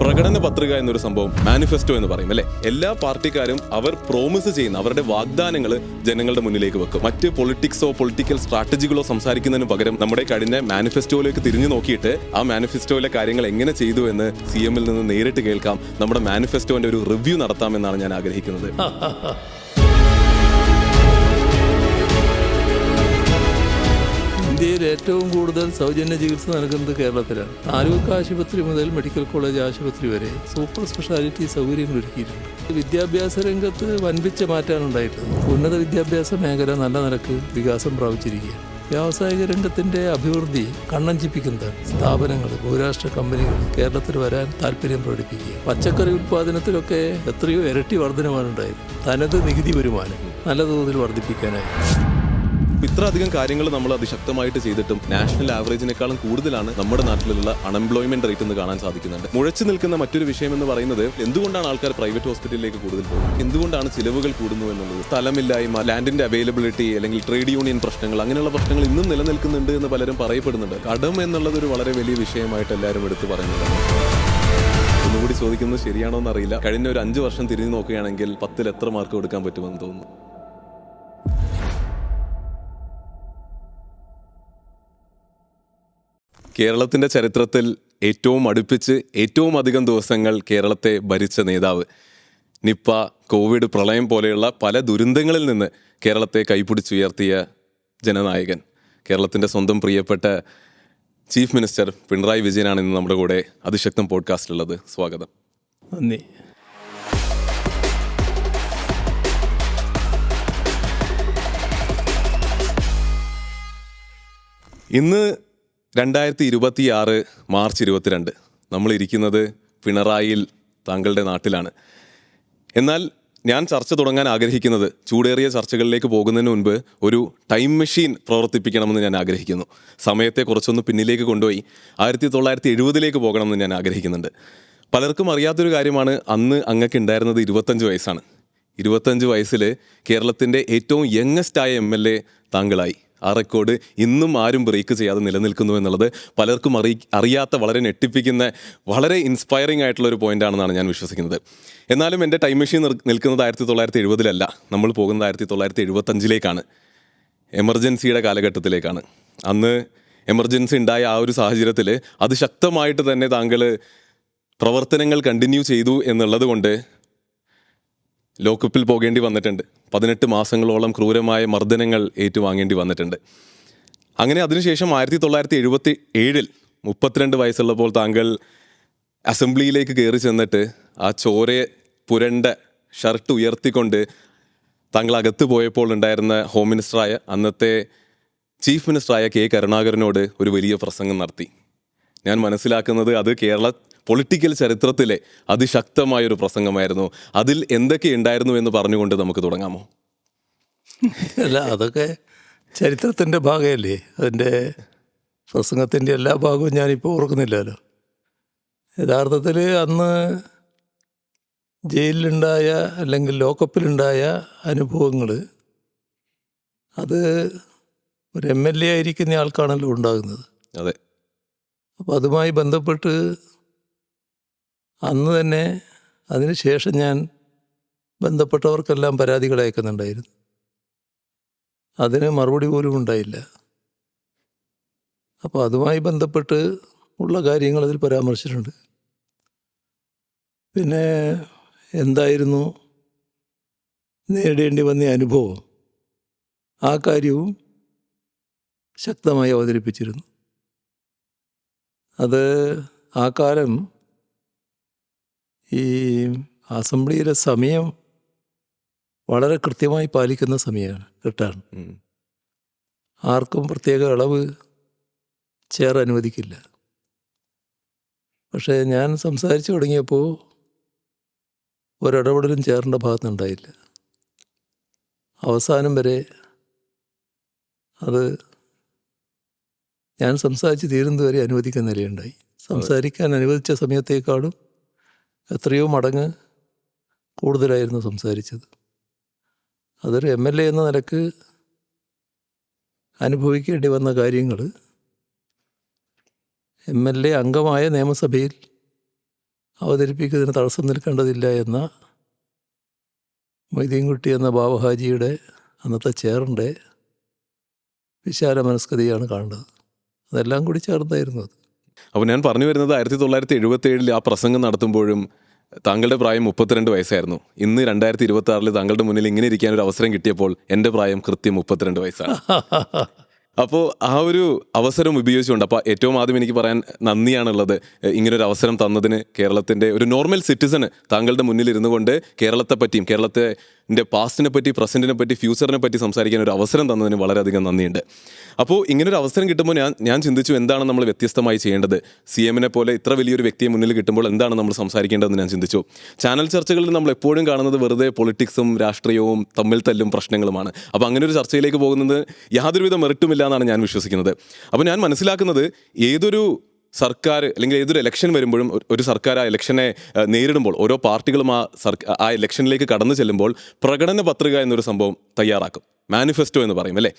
പ്രകടന പത്രിക എന്നൊരു സംഭവം, മാനിഫെസ്റ്റോ എന്ന് പറയും അല്ലെ. എല്ലാ പാർട്ടിക്കാരും അവർ പ്രോമിസ് ചെയ്യുന്ന അവരുടെ വാഗ്ദാനങ്ങൾ ജനങ്ങളുടെ മുന്നിലേക്ക് വെക്കും. മറ്റ് പൊളിറ്റിക്സോ പൊളിറ്റിക്കൽ സ്ട്രാറ്റജികളോ സംസാരിക്കുന്നതിന് പകരം നമ്മുടെ കഴിഞ്ഞ മാനിഫെസ്റ്റോയിലേക്ക് തിരിഞ്ഞു നോക്കിയിട്ട് ആ മാനിഫെസ്റ്റോയിലെ കാര്യങ്ങൾ എങ്ങനെ ചെയ്തു എന്ന് CM നിന്ന് നേരിട്ട് കേൾക്കാം. നമ്മുടെ മാനിഫെസ്റ്റോന്റെ ഒരു റിവ്യൂ നടത്താമെന്നാണ് ഞാൻ ആഗ്രഹിക്കുന്നത്. ഇന്ത്യയിൽ ഏറ്റവും കൂടുതൽ സൗജന്യ ചികിത്സ നൽകുന്നത് കേരളത്തിലാണ്. താലൂക്ക് ആശുപത്രി മുതൽ മെഡിക്കൽ കോളേജ് ആശുപത്രി വരെ സൂപ്പർ സ്പെഷ്യാലിറ്റി സൗകര്യങ്ങൾ ഒരുക്കിയിട്ടുണ്ട്. വിദ്യാഭ്യാസ രംഗത്ത് വൻപിച്ച മാറ്റാനുണ്ടായിട്ടുണ്ട്. ഉന്നത വിദ്യാഭ്യാസ മേഖല നല്ല നിലക്ക് വികാസം പ്രാപിച്ചിരിക്കുകയാണ്. വ്യാവസായിക രംഗത്തിന്റെ അഭിവൃദ്ധി കണ്ണഞ്ചിപ്പിക്കുന്നതാണ്. സ്ഥാപനങ്ങൾ, ബഹുരാഷ്ട്ര കമ്പനികൾ കേരളത്തിൽ വരാൻ താല്പര്യം പ്രകടിപ്പിക്കുക. പച്ചക്കറി ഉൽപ്പാദനത്തിലൊക്കെ എത്രയോ ഇരട്ടി വർധനമാണ് ഉണ്ടായത്. തനത് നികുതി വരുമാനം നല്ല തോതിൽ വർദ്ധിപ്പിക്കാനായി. ഇത്ര അധികം കാര്യങ്ങൾ നമ്മൾ അതിശക്തമായിട്ട് ചെയ്തിട്ടും നാഷണൽ ആവറേജിനേക്കാളും കൂടുതലാണ് നമ്മുടെ നാട്ടിലുള്ള അൺഎംപ്ലോയ്മെന്റ് റേറ്റ് എന്ന് കാണാൻ സാധിക്കുന്നുണ്ട്. മുഴച്ചു നിൽക്കുന്ന മറ്റൊരു വിഷയം എന്ന് പറയുന്നത് എന്തുകൊണ്ടാണ് ആൾക്കാർ പ്രൈവറ്റ് ഹോസ്പിറ്റലിലേക്ക് കൂടുതൽ പോകുന്നത്, എന്തുകൊണ്ടാണ് ചിലവുകൾ കൂടുന്നു എന്നുള്ളത്. സ്ഥലമില്ലായ്മ, ലാൻഡിന്റെ അവൈലബിലിറ്റി, അല്ലെങ്കിൽ ട്രേഡ് യൂണിയൻ പ്രശ്നങ്ങൾ, അങ്ങനെയുള്ള പ്രശ്നങ്ങൾ ഇന്നും നിലനിൽക്കുന്നുണ്ട് എന്ന് പലരും പറയപ്പെടുന്നുണ്ട്. കടം എന്നുള്ളത് ഒരു വളരെ വലിയ വിഷയമായിട്ട് എല്ലാവരും എടുത്തു പറയുന്നതാണ്. ഒന്നുകൂടി ചോദിക്കുന്നത് ശരിയാണോ എന്നറിയില്ല. കഴിഞ്ഞ ഒരു 5 വർഷം തിരിഞ്ഞു നോക്കുകയാണെങ്കിൽ 10-ൽ എത്ര മാർക്ക് കൊടുക്കാൻ പറ്റുമെന്ന് തോന്നുന്നു? കേരളത്തിൻ്റെ ചരിത്രത്തിൽ ഏറ്റവും അടുപ്പിച്ച് ഏറ്റവും അധികം ദിവസങ്ങൾ കേരളത്തെ ഭരിച്ച നേതാവ്, നിപ്പ, കോവിഡ്, പ്രളയം പോലെയുള്ള പല ദുരന്തങ്ങളിൽ നിന്ന് കേരളത്തെ കൈപിടിച്ചുയർത്തിയ ജനനായകൻ, കേരളത്തിൻ്റെ സ്വന്തം പ്രിയപ്പെട്ട ചീഫ് മിനിസ്റ്റർ പിണറായി വിജയനാണ് ഇന്ന് നമ്മുടെ കൂടെ അതിശക്തം പോഡ്കാസ്റ്റിലുള്ളത്. സ്വാഗതം. നന്ദി. ഇന്ന് 2026 മാർച്ച് 22 നമ്മളിരിക്കുന്നത് പിണറായിയിൽ, താങ്കളുടെ നാട്ടിലാണ്. എന്നാൽ ഞാൻ ചർച്ച തുടങ്ങാൻ ആഗ്രഹിക്കുന്നത്, ചൂടേറിയ ചർച്ചകളിലേക്ക് പോകുന്നതിന് മുൻപ് ഒരു ടൈം മെഷീൻ പ്രവർത്തിപ്പിക്കണമെന്ന് ഞാൻ ആഗ്രഹിക്കുന്നു. സമയത്തെ കുറച്ചൊന്ന് പിന്നിലേക്ക് കൊണ്ടുപോയി 1970 പോകണമെന്ന് ഞാൻ ആഗ്രഹിക്കുന്നുണ്ട്. പലർക്കും അറിയാത്തൊരു കാര്യമാണ്, അന്ന് അങ്ങക്ക് ഉണ്ടായിരുന്നത് 25 വയസ്സാണ്. 25 വയസ്സിൽ കേരളത്തിൻ്റെ ഏറ്റവും യങ്ങസ്റ്റായ MLA താങ്കളായി. ആ റെക്കോർഡ് ഇന്നും ആരും ബ്രേക്ക് ചെയ്യാതെ നിലനിൽക്കുന്നു എന്നുള്ളത് പലർക്കും അറിയാത്ത, വളരെ ഞെട്ടിപ്പിക്കുന്ന, വളരെ ഇൻസ്പയറിംഗ് ആയിട്ടുള്ള ഒരു പോയിൻ്റാണെന്നാണ് ഞാൻ വിശ്വസിക്കുന്നത്. എന്നാലും എൻ്റെ ടൈം മെഷീൻ നിൽക്കുന്നത് 1970 നമ്മൾ പോകുന്നത് 1975 എമർജൻസിയുടെ കാലഘട്ടത്തിലേക്കാണ്. അന്ന് എമർജൻസി ഉണ്ടായ ആ ഒരു സാഹചര്യത്തിൽ അതിശക്തമായിട്ട് തന്നെ താങ്കൾ പ്രവർത്തനങ്ങൾ കണ്ടിന്യൂ ചെയ്തു എന്നുള്ളത് കൊണ്ട് ലോക്കപ്പിൽ പോകേണ്ടി വന്നിട്ടുണ്ട്. 18 മാസങ്ങളോളം ക്രൂരമായ മർദ്ദനങ്ങൾ ഏറ്റുവാങ്ങേണ്ടി വന്നിട്ടുണ്ട്. അങ്ങനെ അതിനുശേഷം 1977 32 വയസ്സുള്ളപ്പോൾ താങ്കൾ അസംബ്ലിയിലേക്ക് കയറി ചെന്നിട്ട് ആ ചോരയെ പുരണ്ട ഷർട്ട് ഉയർത്തിക്കൊണ്ട് താങ്കൾ അകത്ത് പോയപ്പോൾ ഉണ്ടായിരുന്ന ഹോം മിനിസ്റ്ററായ, അന്നത്തെ ചീഫ് മിനിസ്റ്ററായ K. കരുണാകരനോട് ഒരു വലിയ പ്രസംഗം നടത്തി. ഞാൻ മനസ്സിലാക്കുന്നത് അത് കേരള പൊളിറ്റിക്കൽ ചരിത്രത്തിലെ അതിശക്തമായൊരു പ്രസംഗമായിരുന്നു. അതിൽ എന്തൊക്കെ ഉണ്ടായിരുന്നു എന്ന് പറഞ്ഞുകൊണ്ട് നമുക്ക് തുടങ്ങാമോ? അല്ല, അതൊക്കെ ചരിത്രത്തിൻ്റെ ഭാഗമല്ലേ. അതിൻ്റെ പ്രസംഗത്തിൻ്റെ എല്ലാ ഭാഗവും ഞാനിപ്പോൾ ഓർക്കുന്നില്ലല്ലോ. യഥാർത്ഥത്തിൽ അന്ന് ജയിലിലുണ്ടായ അല്ലെങ്കിൽ ലോക്കപ്പിലുണ്ടായ അനുഭവങ്ങൾ അത് ഒരു MLA ആയിരിക്കുന്ന ആൾക്കാണല്ലോ ഉണ്ടാകുന്നത്. അതെ. അപ്പോൾ അതുമായി ബന്ധപ്പെട്ട് അന്ന് തന്നെ, അതിനുശേഷം ഞാൻ ബന്ധപ്പെട്ടവർക്കെല്ലാം പരാതികൾ അയക്കുന്നുണ്ടായിരുന്നു. അതിന് മറുപടി പോലും ഉണ്ടായില്ല. അപ്പോൾ അതുമായി ബന്ധപ്പെട്ട് ഉള്ള കാര്യങ്ങൾ അതിൽ പരാമർശിച്ചിട്ടുണ്ട്. പിന്നെ എന്തായിരുന്നു നേടേണ്ടി വന്ന അനുഭവം, ആ കാര്യവും ശക്തമായി അവതരിപ്പിച്ചിരുന്നു. അത് ആ കാലം ഈ അസംബ്ലിയിലെ സമയം വളരെ കൃത്യമായി പാലിക്കുന്ന സമയമാണ്, കേട്ടാണ്. ആർക്കും പ്രത്യേക ഇളവ് ചെയർ അനുവദിക്കില്ല. പക്ഷേ ഞാൻ സംസാരിച്ചു തുടങ്ങിയപ്പോൾ ഒരിടപെടലും ചെയറിൻ്റെ ഭാഗത്തുനിന്നുണ്ടായില്ല. അവസാനം വരെ അത് ഞാൻ സംസാരിച്ച് തീരുന്നതുവരെ അനുവദിക്കുന്ന നിലയുണ്ടായി. സംസാരിക്കാൻ അനുവദിച്ച സമയത്തേക്കാളും എത്രയോ മടങ്ങ് കൂടുതലായിരുന്നു സംസാരിച്ചത്. അതൊരു MLA എന്ന നിലക്ക് അനുഭവിക്കേണ്ടി വന്ന കാര്യങ്ങൾ MLA അംഗമായ നിയമസഭയിൽ അവതരിപ്പിക്കുന്നതിന് തടസ്സം നിൽക്കേണ്ടതില്ല എന്ന മൊയ്തീൻകുട്ടി എന്ന ബാബഹാജിയുടെ അന്നത്തെ ചെയറിൻ്റെ വിശാല മനസ്കതയാണ് കാണുന്നത്. അതെല്ലാം കൂടി ചേർന്നായിരുന്നു അത്. അപ്പോൾ ഞാൻ പറഞ്ഞു വരുന്നത് 1977 ആ പ്രസംഗം നടത്തുമ്പോഴും താങ്കളുടെ പ്രായം 32 വയസ്സായിരുന്നു. ഇന്ന് 2026 താങ്കളുടെ മുന്നിൽ ഇങ്ങനെ ഇരിക്കാൻ ഒരു അവസരം കിട്ടിയപ്പോൾ എൻ്റെ പ്രായം കൃത്യം 32 വയസ്സാണ്. അപ്പോൾ ആ ഒരു അവസരം ഉപയോഗിച്ചുകൊണ്ട്, അപ്പോൾ ഏറ്റവും ആദ്യം എനിക്ക് പറയാൻ നന്ദിയാണുള്ളത് ഇങ്ങനൊരു അവസരം തന്നതിന്. കേരളത്തിൻ്റെ ഒരു നോർമൽ സിറ്റിസന് താങ്കളുടെ മുന്നിൽ ഇരുന്നു കൊണ്ട് കേരളത്തെ പറ്റിയും കേരളത്തിൻ്റെ പാസ്റ്റിനെ പറ്റി, പ്രസൻറ്റിനെ പറ്റി, ഫ്യൂച്ചറിനെ പറ്റി സംസാരിക്കാൻ ഒരു അവസരം തന്നതിന് വളരെയധികം നന്ദിയുണ്ട്. അപ്പോൾ ഇങ്ങനൊരു അവസരം കിട്ടുമ്പോൾ ഞാൻ ചിന്തിച്ചു, എന്താണ് നമ്മൾ വ്യത്യസ്തമായി ചെയ്യേണ്ടത്? CM-നെ പോലെ ഇത്ര വലിയൊരു വ്യക്തിയെ മുന്നിൽ കിട്ടുമ്പോൾ എന്താണ് നമ്മൾ സംസാരിക്കേണ്ടതെന്ന് ഞാൻ ചിന്തിച്ചു. ചാനൽ ചർച്ചകളിൽ നമ്മൾ എപ്പോഴും കാണുന്നത് വെറുതെ പൊളിറ്റിക്സും രാഷ്ട്രീയവും തമ്മിൽ തല്ലും പ്രശ്നങ്ങളുമാണ്. അപ്പോൾ അങ്ങനെ ഒരു ചർച്ചയിലേക്ക് പോകുന്നത് യാതൊരുവിധ മെറിറ്റുമില്ല എന്നാണ് ഞാൻ വിശ്വസിക്കുന്നത്. അപ്പോൾ ഞാൻ മനസ്സിലാക്കുന്നത്, ഏതൊരു സർക്കാർ അല്ലെങ്കിൽ ഏതൊരു ഇലക്ഷൻ വരുമ്പോഴും ഒരു സർക്കാർ ആ ഇലക്ഷനെ നേരിടുമ്പോൾ ഓരോ പാർട്ടികളും ആ ഇലക്ഷനിലേക്ക് കടന്നു ചെല്ലുമ്പോൾ പ്രകടന പത്രിക എന്നൊരു സംഭവം തയ്യാറാക്കും. മാനിഫെസ്റ്റോ എന്ന് പറയും അല്ലേ.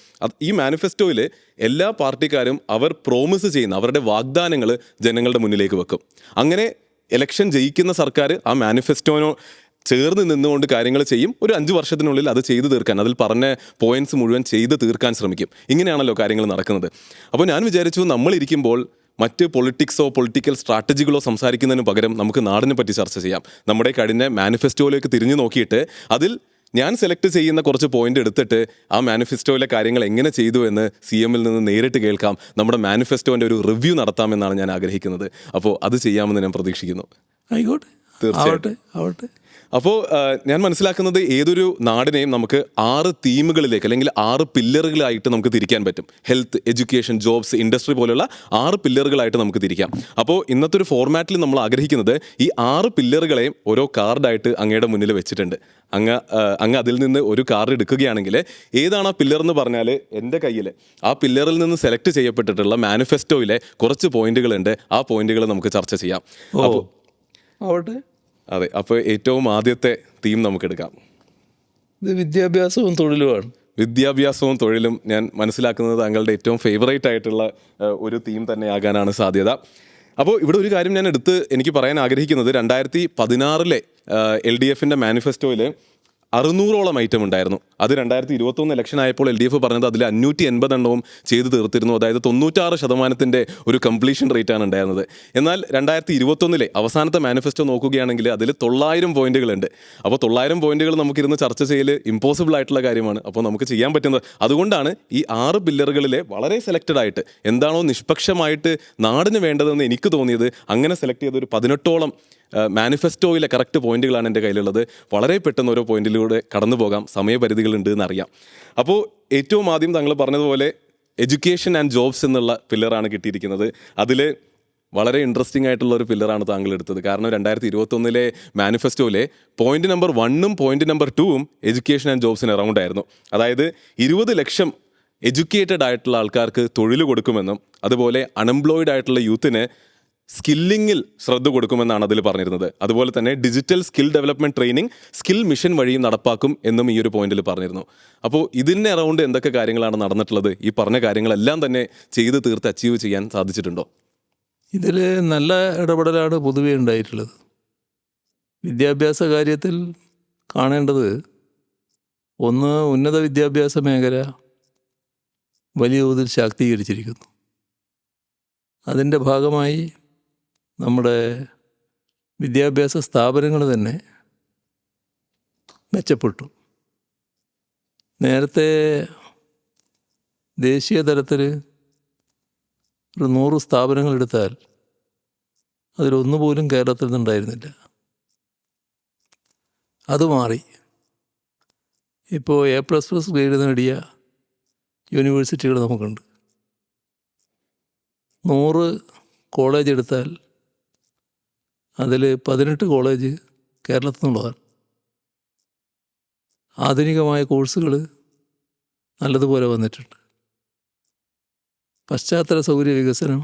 ഈ മാനിഫെസ്റ്റോയിൽ എല്ലാ പാർട്ടിക്കാരും അവർ പ്രോമിസ് ചെയ്യുന്ന അവരുടെ വാഗ്ദാനങ്ങൾ ജനങ്ങളുടെ മുന്നിലേക്ക് വെക്കും. അങ്ങനെ ഇലക്ഷൻ ജയിക്കുന്ന സർക്കാർ ആ മാനിഫെസ്റ്റോനോ ചേർന്ന് നിന്നുകൊണ്ട് കാര്യങ്ങൾ ചെയ്യും. ഒരു 5 വർഷത്തിനുള്ളിൽ അത് ചെയ്തു തീർക്കാൻ, അതിൽ പറഞ്ഞ പോയിന്റ്സ് മുഴുവൻ ചെയ്ത് തീർക്കാൻ ശ്രമിക്കും. ഇങ്ങനെയാണല്ലോ കാര്യങ്ങൾ നടക്കുന്നത്. അപ്പോൾ ഞാൻ വിചാരിച്ചു, നമ്മളിരിക്കുമ്പോൾ മറ്റ് പൊളിറ്റിക്സോ പൊളിറ്റിക്കൽ സ്ട്രാറ്റജികളോ സംസാരിക്കുന്നതിന് പകരം നമുക്ക് നാടിനെ പറ്റി ചർച്ച ചെയ്യാം. നമ്മുടെ കഴിഞ്ഞ മാനിഫെസ്റ്റോയിലേക്ക് തിരിഞ്ഞു നോക്കിയിട്ട് അതിൽ ഞാൻ സെലക്ട് ചെയ്യുന്ന കുറച്ച് പോയിന്റ് എടുത്തിട്ട് ആ മാനിഫെസ്റ്റോയിലെ കാര്യങ്ങൾ എങ്ങനെ ചെയ്തു എന്ന് CM-ൽ നിന്ന് നേരിട്ട് കേൾക്കാം. നമ്മുടെ മാനിഫെസ്റ്റോൻ്റെ ഒരു റിവ്യൂ നടത്താമെന്നാണ് ഞാൻ ആഗ്രഹിക്കുന്നത്. അപ്പോൾ അത് ചെയ്യാമെന്ന് ഞാൻ പ്രതീക്ഷിക്കുന്നു. ആയിക്കോട്ടെ, തീർച്ചയായിട്ടും ആവട്ടെ. അപ്പോൾ ഞാൻ മനസ്സിലാക്കുന്നത്, ഏതൊരു നാടിനെയും നമുക്ക് 6 തീമുകളിലേക്ക് അല്ലെങ്കിൽ 6 പില്ലറുകളായിട്ട് നമുക്ക് തിരിക്കാൻ പറ്റും. ഹെൽത്ത്, എഡ്യൂക്കേഷൻ, ജോബ്സ്, ഇൻഡസ്ട്രി പോലുള്ള 6 പില്ലറുകളായിട്ട് നമുക്ക് തിരിക്കാം. അപ്പോൾ ഇന്നത്തെ ഒരു ഫോർമാറ്റിൽ നമ്മൾ ആഗ്രഹിക്കുന്നത് ഈ 6 പില്ലറുകളെയും ഓരോ കാർഡായിട്ട് അങ്ങയുടെ മുന്നിൽ വെച്ചിട്ടുണ്ട്. അങ്ങ് അതിൽ നിന്ന് ഒരു കാർഡ് എടുക്കുകയാണെങ്കിൽ ഏതാണ് ആ പില്ലർ എന്ന് പറഞ്ഞാൽ, എൻ്റെ കയ്യിൽ ആ പില്ലറിൽ നിന്ന് സെലക്ട് ചെയ്യപ്പെട്ടിട്ടുള്ള മാനിഫെസ്റ്റോയിലെ കുറച്ച് പോയിന്റുകളുണ്ട്. ആ പോയിന്റുകൾ നമുക്ക് ചർച്ച ചെയ്യാം. അപ്പോൾ ആവട്ടെ. അതെ, അപ്പോൾ ഏറ്റവും ആദ്യത്തെ തീം നമുക്കെടുക്കാം. ഇത് വിദ്യാഭ്യാസവും തൊഴിലുമാണ്. വിദ്യാഭ്യാസവും തൊഴിലും ഞാൻ മനസ്സിലാക്കുന്നത് താങ്കളുടെ ഏറ്റവും ഫേവറേറ്റ് ആയിട്ടുള്ള ഒരു തീം തന്നെയാകാനാണ് സാധ്യത. അപ്പോൾ ഇവിടെ ഒരു കാര്യം ഞാൻ എനിക്ക് പറയാൻ ആഗ്രഹിക്കുന്നത്, 2016 LDF-ൻ്റെ മാനിഫെസ്റ്റോയിൽ 600ഓളം ഐറ്റം ഉണ്ടായിരുന്നു. അത് 2021 ഇലക്ഷൻ ആയപ്പോൾ LDF പറഞ്ഞത് അതിൽ 580 എണ്ണവും ചെയ്തു തീർത്തിരുന്നു. അതായത് 96% ഒരു കംപ്ലീഷൻ റേറ്റാണ് ഉണ്ടായിരുന്നത്. എന്നാൽ 2021 അവസാനത്തെ മാനിഫെസ്റ്റോ നോക്കുകയാണെങ്കിൽ അതിൽ 900 പോയിന്റുകളുണ്ട്. അപ്പോൾ 900 പോയിന്റുകൾ നമുക്കിരുന്ന് ചർച്ച ചെയ്യൽ ഇമ്പോസിബിൾ ആയിട്ടുള്ള കാര്യമാണ്. അപ്പോൾ നമുക്ക് ചെയ്യാൻ പറ്റുന്നത്, അതുകൊണ്ടാണ് ഈ 6 പില്ലറുകളിലെ വളരെ സെലക്റ്റഡ് ആയിട്ട് എന്താണോ നിഷ്പക്ഷമായിട്ട് നാടിന് വേണ്ടതെന്ന് എനിക്ക് തോന്നിയത്, അങ്ങനെ സെലക്ട് ചെയ്ത ഒരു 18ഓളം മാനിഫെസ്റ്റോയിലെ കറക്റ്റ് പോയിന്റുകളാണ് എൻ്റെ കയ്യിലുള്ളത്. വളരെ പെട്ടെന്ന് ഓരോ പോയിന്റിലൂടെ കടന്നു പോകാം, സമയപരിധികളുണ്ട് എന്നറിയാം. അപ്പോൾ ഏറ്റവും ആദ്യം താങ്കൾ പറഞ്ഞതുപോലെ എഡ്യൂക്കേഷൻ ആൻഡ് ജോബ്സ് എന്നുള്ള പില്ലറാണ് കിട്ടിയിരിക്കുന്നത്. അതിൽ വളരെ ഇൻട്രസ്റ്റിംഗ് ആയിട്ടുള്ള ഒരു പില്ലറാണ് താങ്കൾ എടുത്തത്. കാരണം 2021 മാനിഫെസ്റ്റോയിലെ പോയിന്റ് നമ്പർ 1ഉം പോയിന്റ് നമ്പർ 2ഉം എഡ്യൂക്കേഷൻ ആൻഡ് ജോബ്സിന് അറൗണ്ട് ആയിരുന്നു. അതായത് 20 ലക്ഷം എഡ്യൂക്കേറ്റഡ് ആയിട്ടുള്ള ആൾക്കാർക്ക് തൊഴിൽ കൊടുക്കുമെന്നും അതുപോലെ അൺഎംപ്ലോയിഡ് ആയിട്ടുള്ള യൂത്തിന് സ്കില്ലിങ്ങിൽ ശ്രദ്ധ കൊടുക്കുമെന്നാണ് അതിൽ പറഞ്ഞിരുന്നത്. അതുപോലെ തന്നെ digital skill development training skill mission വഴിയും നടപ്പാക്കും എന്നും ഈ ഒരു പോയിന്റിൽ പറഞ്ഞിരുന്നു. അപ്പോൾ ഇതിന് അറൗണ്ട് എന്തൊക്കെ കാര്യങ്ങളാണ് നടന്നിട്ടുള്ളത്? ഈ പറഞ്ഞ കാര്യങ്ങളെല്ലാം തന്നെ ചെയ്ത് തീർത്ത് അച്ചീവ് ചെയ്യാൻ സാധിച്ചിട്ടുണ്ടോ? ഇതിൽ നല്ല ഇടപെടലാണ് പൊതുവെ ഉണ്ടായിട്ടുള്ളത്. വിദ്യാഭ്യാസ കാര്യത്തിൽ കാണേണ്ടത്, ഒന്ന്, ഉന്നത വിദ്യാഭ്യാസ മേഖല വലിയ തോതിൽ ശാക്തീകരിച്ചിരിക്കുന്നു. അതിൻ്റെ ഭാഗമായി നമ്മുടെ വിദ്യാഭ്യാസ സ്ഥാപനങ്ങൾ തന്നെ മെച്ചപ്പെട്ടു. നേരത്തെ ദേശീയ തലത്തിൽ ഒരു 100 സ്ഥാപനങ്ങൾ എടുത്താൽ അതിലൊന്നുപോലും കേരളത്തിൽ നിന്നുണ്ടായിരുന്നില്ല. അത് മാറി. ഇപ്പോൾ A++ ഗ്രേഡ് നേടിയ യൂണിവേഴ്സിറ്റികൾ നമുക്കുണ്ട്. 100 കോളേജ് എടുത്താൽ അതിൽ 18 കോളേജ് കേരളത്തിൽ നിന്നുള്ളതാണ്. ആധുനികമായ കോഴ്സുകൾ നല്ലതുപോലെ വന്നിട്ടുണ്ട്. പശ്ചാത്തല സൗകര്യ വികസനം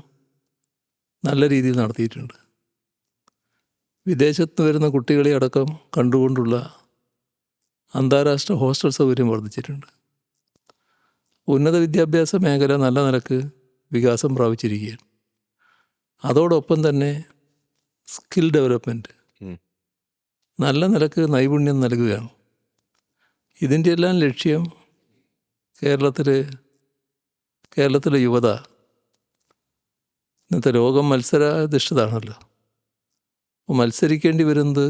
നല്ല രീതിയിൽ നടത്തിയിട്ടുണ്ട്. വിദേശത്ത് വരുന്ന കുട്ടികളെ അടക്കം കണ്ടുകൊണ്ടുള്ള അന്താരാഷ്ട്ര ഹോസ്റ്റൽ സൗകര്യം വർദ്ധിച്ചിട്ടുണ്ട്. ഉന്നത വിദ്യാഭ്യാസ മേഖല നല്ല നിലക്ക് വികാസം പ്രാപിച്ചിരിക്കുകയാണ്. അതോടൊപ്പം തന്നെ സ്കിൽ ഡെവലപ്മെൻറ്റ്, ഉം. നല്ല നിലക്ക് നൈപുണ്യം നൽകുകയാണ്. ഇതിൻ്റെ എല്ലാം ലക്ഷ്യം കേരളത്തിലെ യുവത, ഇന്നത്തെ ലോകം മത്സരാധിഷ്ഠിതമാണല്ലോ. അപ്പോൾ മത്സരിക്കേണ്ടി വരുന്നത്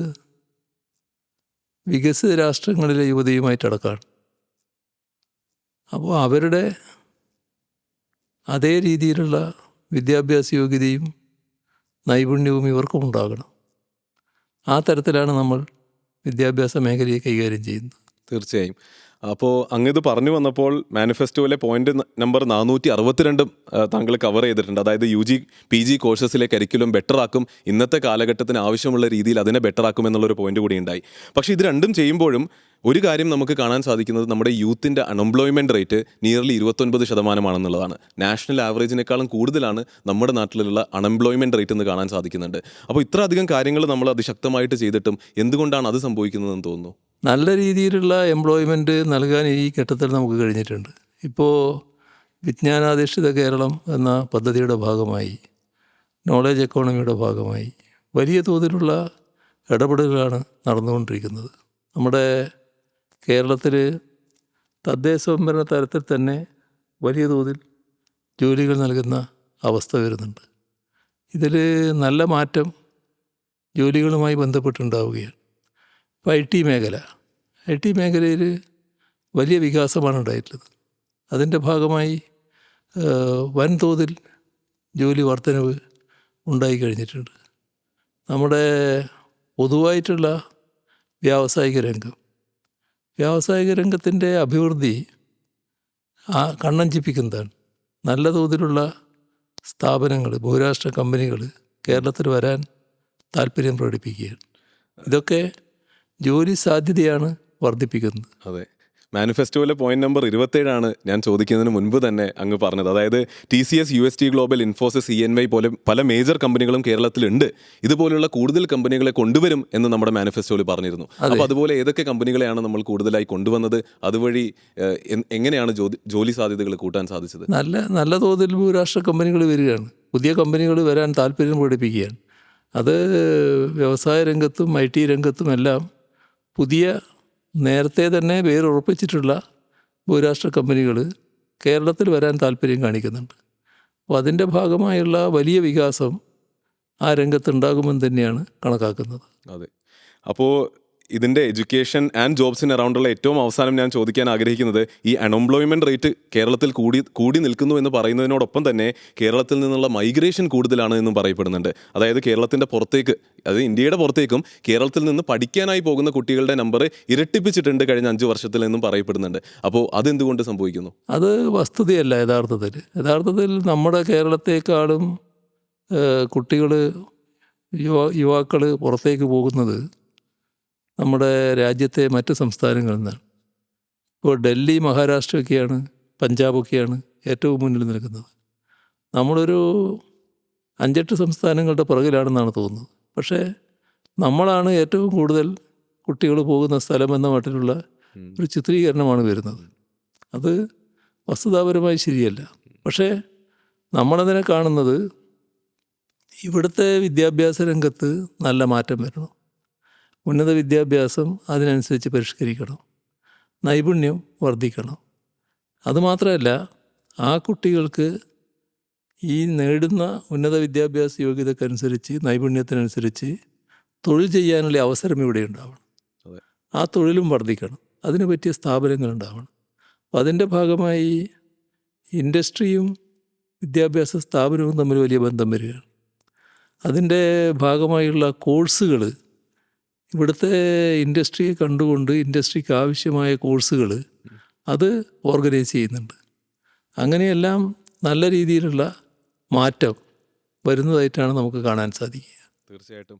വികസിത രാഷ്ട്രങ്ങളിലെ യുവതയുമായിട്ടടക്കമാണ്. അപ്പോൾ അവരുടെ അതേ രീതിയിലുള്ള വിദ്യാഭ്യാസ യോഗ്യതയും നൈപുണ്യവും ഇവർക്കും ഉണ്ടാകണം. ആ തരത്തിലാണ് നമ്മൾ വിദ്യാഭ്യാസ മേഖലയെ കൈകാര്യം ചെയ്യുന്നത്. തീർച്ചയായും. അപ്പോൾ അങ്ങ് ഇത് പറഞ്ഞു വന്നപ്പോൾ മാനിഫെസ്റ്റോയിലെ പോയിന്റ് നമ്പർ 462 താങ്കൾ കവർ ചെയ്തിട്ടുണ്ട്. അതായത് UG PG കോഴ്സസിലെ കരിക്കുലം ബെറ്റർ ആക്കും, ഇന്നത്തെ കാലഘട്ടത്തിന് ആവശ്യമുള്ള രീതിയിൽ അതിനെ ബെറ്റർ ആക്കും എന്നുള്ളൊരു പോയിന്റ് കൂടി ഉണ്ടായി. പക്ഷേ ഇത് രണ്ടും ചെയ്യുമ്പോഴും ഒരു കാര്യം നമുക്ക് കാണാൻ സാധിക്കുന്നത് നമ്മുടെ യൂത്തിൻ്റെ അൺഎംപ്ലോയ്മെൻറ്റ് റേറ്റ് നിയർലി 29% നാഷണൽ ആവറേജിനേക്കാളും കൂടുതലാണ് നമ്മുടെ നാട്ടിലുള്ള അൺഎംപ്ലോയ്മെൻറ്റ് റേറ്റ് എന്ന് കാണാൻ സാധിക്കുന്നുണ്ട്. അപ്പോൾ ഇത്ര അധികം കാര്യങ്ങൾ നമ്മൾ അതിശക്തമായിട്ട് ചെയ്തിട്ടും എന്തുകൊണ്ടാണ് അത് സംഭവിക്കുന്നതെന്ന് തോന്നുന്നു? നല്ല രീതിയിലുള്ള എംപ്ലോയ്മെൻറ്റ് നൽകാൻ ഈ ഘട്ടത്തിൽ നമുക്ക് കഴിഞ്ഞിട്ടുണ്ട്. ഇപ്പോൾ വിജ്ഞാനാധിഷ്ഠിത കേരളം എന്ന പദ്ധതിയുടെ ഭാഗമായി, നോളേജ് എക്കോണമിയുടെ ഭാഗമായി വലിയ തോതിലുള്ള ഇടപെടലുകളാണ് നടന്നുകൊണ്ടിരിക്കുന്നത്. നമ്മുടെ കേരളത്തിൽ തദ്ദേശ സ്വയംഭരണ തലത്തിൽ തന്നെ വലിയ തോതിൽ ജോലികൾ നൽകുന്ന അവസ്ഥ വരുന്നുണ്ട്. ഇതിൽ നല്ല മാറ്റം ജോലികളുമായി ബന്ധപ്പെട്ടുണ്ടാവുകയാണ്. ഇപ്പോൾ ഐ ടി മേഖലയിൽ വലിയ വികാസമാണ് ഉണ്ടായിട്ടുള്ളത്. അതിൻ്റെ ഭാഗമായി വൻതോതിൽ ജോലി വർധനവ് ഉണ്ടായിക്കഴിഞ്ഞിട്ടുണ്ട്. നമ്മുടെ പൊതുവായിട്ടുള്ള വ്യാവസായിക രംഗത്തിൻ്റെ അഭിവൃദ്ധി കണ്ണഞ്ചിപ്പിക്കുന്നതാണ്. നല്ല തോതിലുള്ള സ്ഥാപനങ്ങൾ, ബഹുരാഷ്ട്ര കമ്പനികൾ കേരളത്തിൽ വരാൻ താല്പര്യം പ്രകടിപ്പിക്കുകയാണ്. ഇതൊക്കെ ജോലി സാധ്യതയാണ് വർദ്ധിപ്പിക്കുന്നത്. അതെ, മാനിഫെസ്റ്റോയിലെ പോയിന്റ് നമ്പർ 27 ഞാൻ ചോദിക്കുന്നതിന് മുൻപ് തന്നെ അങ്ങ് പറഞ്ഞത്. അതായത് TCS, UST global, Infosys, ENY പോലെ പല മേജർ കമ്പനികളും കേരളത്തിലുണ്ട്. ഇതുപോലുള്ള കൂടുതൽ കമ്പനികളെ കൊണ്ടുവരും എന്ന് നമ്മുടെ മാനിഫെസ്റ്റോയിൽ പറഞ്ഞിരുന്നു. അപ്പോൾ അതുപോലെ ഏതൊക്കെ കമ്പനികളെയാണ് നമ്മൾ കൂടുതലായി കൊണ്ടുവന്നത്? അതുവഴി എങ്ങനെയാണ് ജോലി സാധ്യതകൾ കൂട്ടാൻ സാധിച്ചത്? നല്ല തോതിൽ ബഹുരാഷ്ട്ര കമ്പനികൾ വരികയാണ്. പുതിയ കമ്പനികൾ വരാൻ താല്പര്യം പ്രകടിപ്പിക്കുകയാണ്. അത് വ്യവസായ രംഗത്തും IT രംഗത്തും എല്ലാം പുതിയ നേരത്തെ തന്നെ പേരുറപ്പിച്ചിട്ടുള്ള ബഹുരാഷ്ട്ര കമ്പനികൾ കേരളത്തിൽ വരാൻ താല്പര്യം കാണിക്കുന്നുണ്ട്. അപ്പോൾ അതിൻ്റെ ഭാഗമായുള്ള വലിയ വികാസം ആ രംഗത്തുണ്ടാകുമെന്ന് തന്നെയാണ് കണക്കാക്കുന്നത്. അതെ. അപ്പോൾ ഇതിൻ്റെ എഡ്യൂക്കേഷൻ ആൻഡ് ജോബ്സിന് അറൗണ്ടുള്ള ഏറ്റവും അവസാനം ഞാൻ ചോദിക്കാൻ ആഗ്രഹിക്കുന്നത്, ഈ അൺഎംപ്ലോയ്മെൻറ്റ് റേറ്റ് കേരളത്തിൽ കൂടി നിൽക്കുന്നു എന്ന് പറയുന്നതിനോടൊപ്പം തന്നെ കേരളത്തിൽ നിന്നുള്ള മൈഗ്രേഷൻ കൂടുതലാണ് എന്നും പറയപ്പെടുന്നുണ്ട്. അതായത് കേരളത്തിൻ്റെ പുറത്തേക്ക്, അതായത് ഇന്ത്യയുടെ പുറത്തേക്കും കേരളത്തിൽ നിന്ന് പഠിക്കാനായി പോകുന്ന കുട്ടികളുടെ നമ്പർ ഇരട്ടിപ്പിച്ചിട്ടുണ്ട് കഴിഞ്ഞ 5 വർഷത്തിൽ എന്നും പറയപ്പെടുന്നുണ്ട്. അപ്പോൾ അതെന്തുകൊണ്ട് സംഭവിക്കുന്നു? അത് വസ്തുതയല്ല. യഥാർത്ഥത്തിൽ നമ്മുടെ കേരളത്തെക്കാളും കുട്ടികൾ, യുവാക്കൾ പുറത്തേക്ക് പോകുന്നത് നമ്മുടെ രാജ്യത്തെ മറ്റ് സംസ്ഥാനങ്ങളിൽ നിന്നാണ്. ഇപ്പോൾ ഡൽഹി, മഹാരാഷ്ട്രയൊക്കെയാണ്, പഞ്ചാബൊക്കെയാണ് ഏറ്റവും മുന്നിൽ നിൽക്കുന്നത്. നമ്മളൊരു 5-8 സംസ്ഥാനങ്ങളുടെ പുറകിലാണെന്നാണ് തോന്നുന്നത്. പക്ഷേ നമ്മളാണ് ഏറ്റവും കൂടുതൽ കുട്ടികൾ പോകുന്ന സ്ഥലമെന്ന മട്ടിലുള്ള ഒരു ചിത്രീകരണമാണ് വരുന്നത്. അത് വസ്തുതാപരമായി ശരിയല്ല. പക്ഷേ നമ്മളതിനെ കാണുന്നത്, ഇവിടുത്തെ വിദ്യാഭ്യാസ രംഗത്ത് നല്ല മാറ്റം വരണം, ഉന്നത വിദ്യാഭ്യാസം അതിനനുസരിച്ച് പരിഷ്കരിക്കണം, നൈപുണ്യം വർദ്ധിക്കണം. അതുമാത്രമല്ല, ആ കുട്ടികൾക്ക് ഈ നേടുന്ന ഉന്നത വിദ്യാഭ്യാസ യോഗ്യതക്കനുസരിച്ച്, നൈപുണ്യത്തിനനുസരിച്ച് തൊഴിൽ ചെയ്യാനുള്ള അവസരം ഇവിടെ ഉണ്ടാവണം. ആ തൊഴിലും വർദ്ധിക്കണം. അതിന് പറ്റിയ സ്ഥാപനങ്ങൾ ഉണ്ടാവണം. അപ്പം അതിൻ്റെ ഭാഗമായി ഇൻഡസ്ട്രിയും വിദ്യാഭ്യാസ സ്ഥാപനവും തമ്മിൽ വലിയ ബന്ധം വരികയാണ്. അതിൻ്റെ ഭാഗമായുള്ള കോഴ്സുകൾ, ഇവിടുത്തെ ഇൻഡസ്ട്രിയെ കണ്ടുകൊണ്ട് ഇൻഡസ്ട്രിക്ക് ആവശ്യമായ കോഴ്സുകൾ അത് ഓർഗനൈസ് ചെയ്യുന്നുണ്ട്. അങ്ങനെയെല്ലാം നല്ല രീതിയിലുള്ള മാറ്റം വരുന്നതായിട്ടാണ് നമുക്ക് കാണാൻ സാധിക്കുക. തീർച്ചയായിട്ടും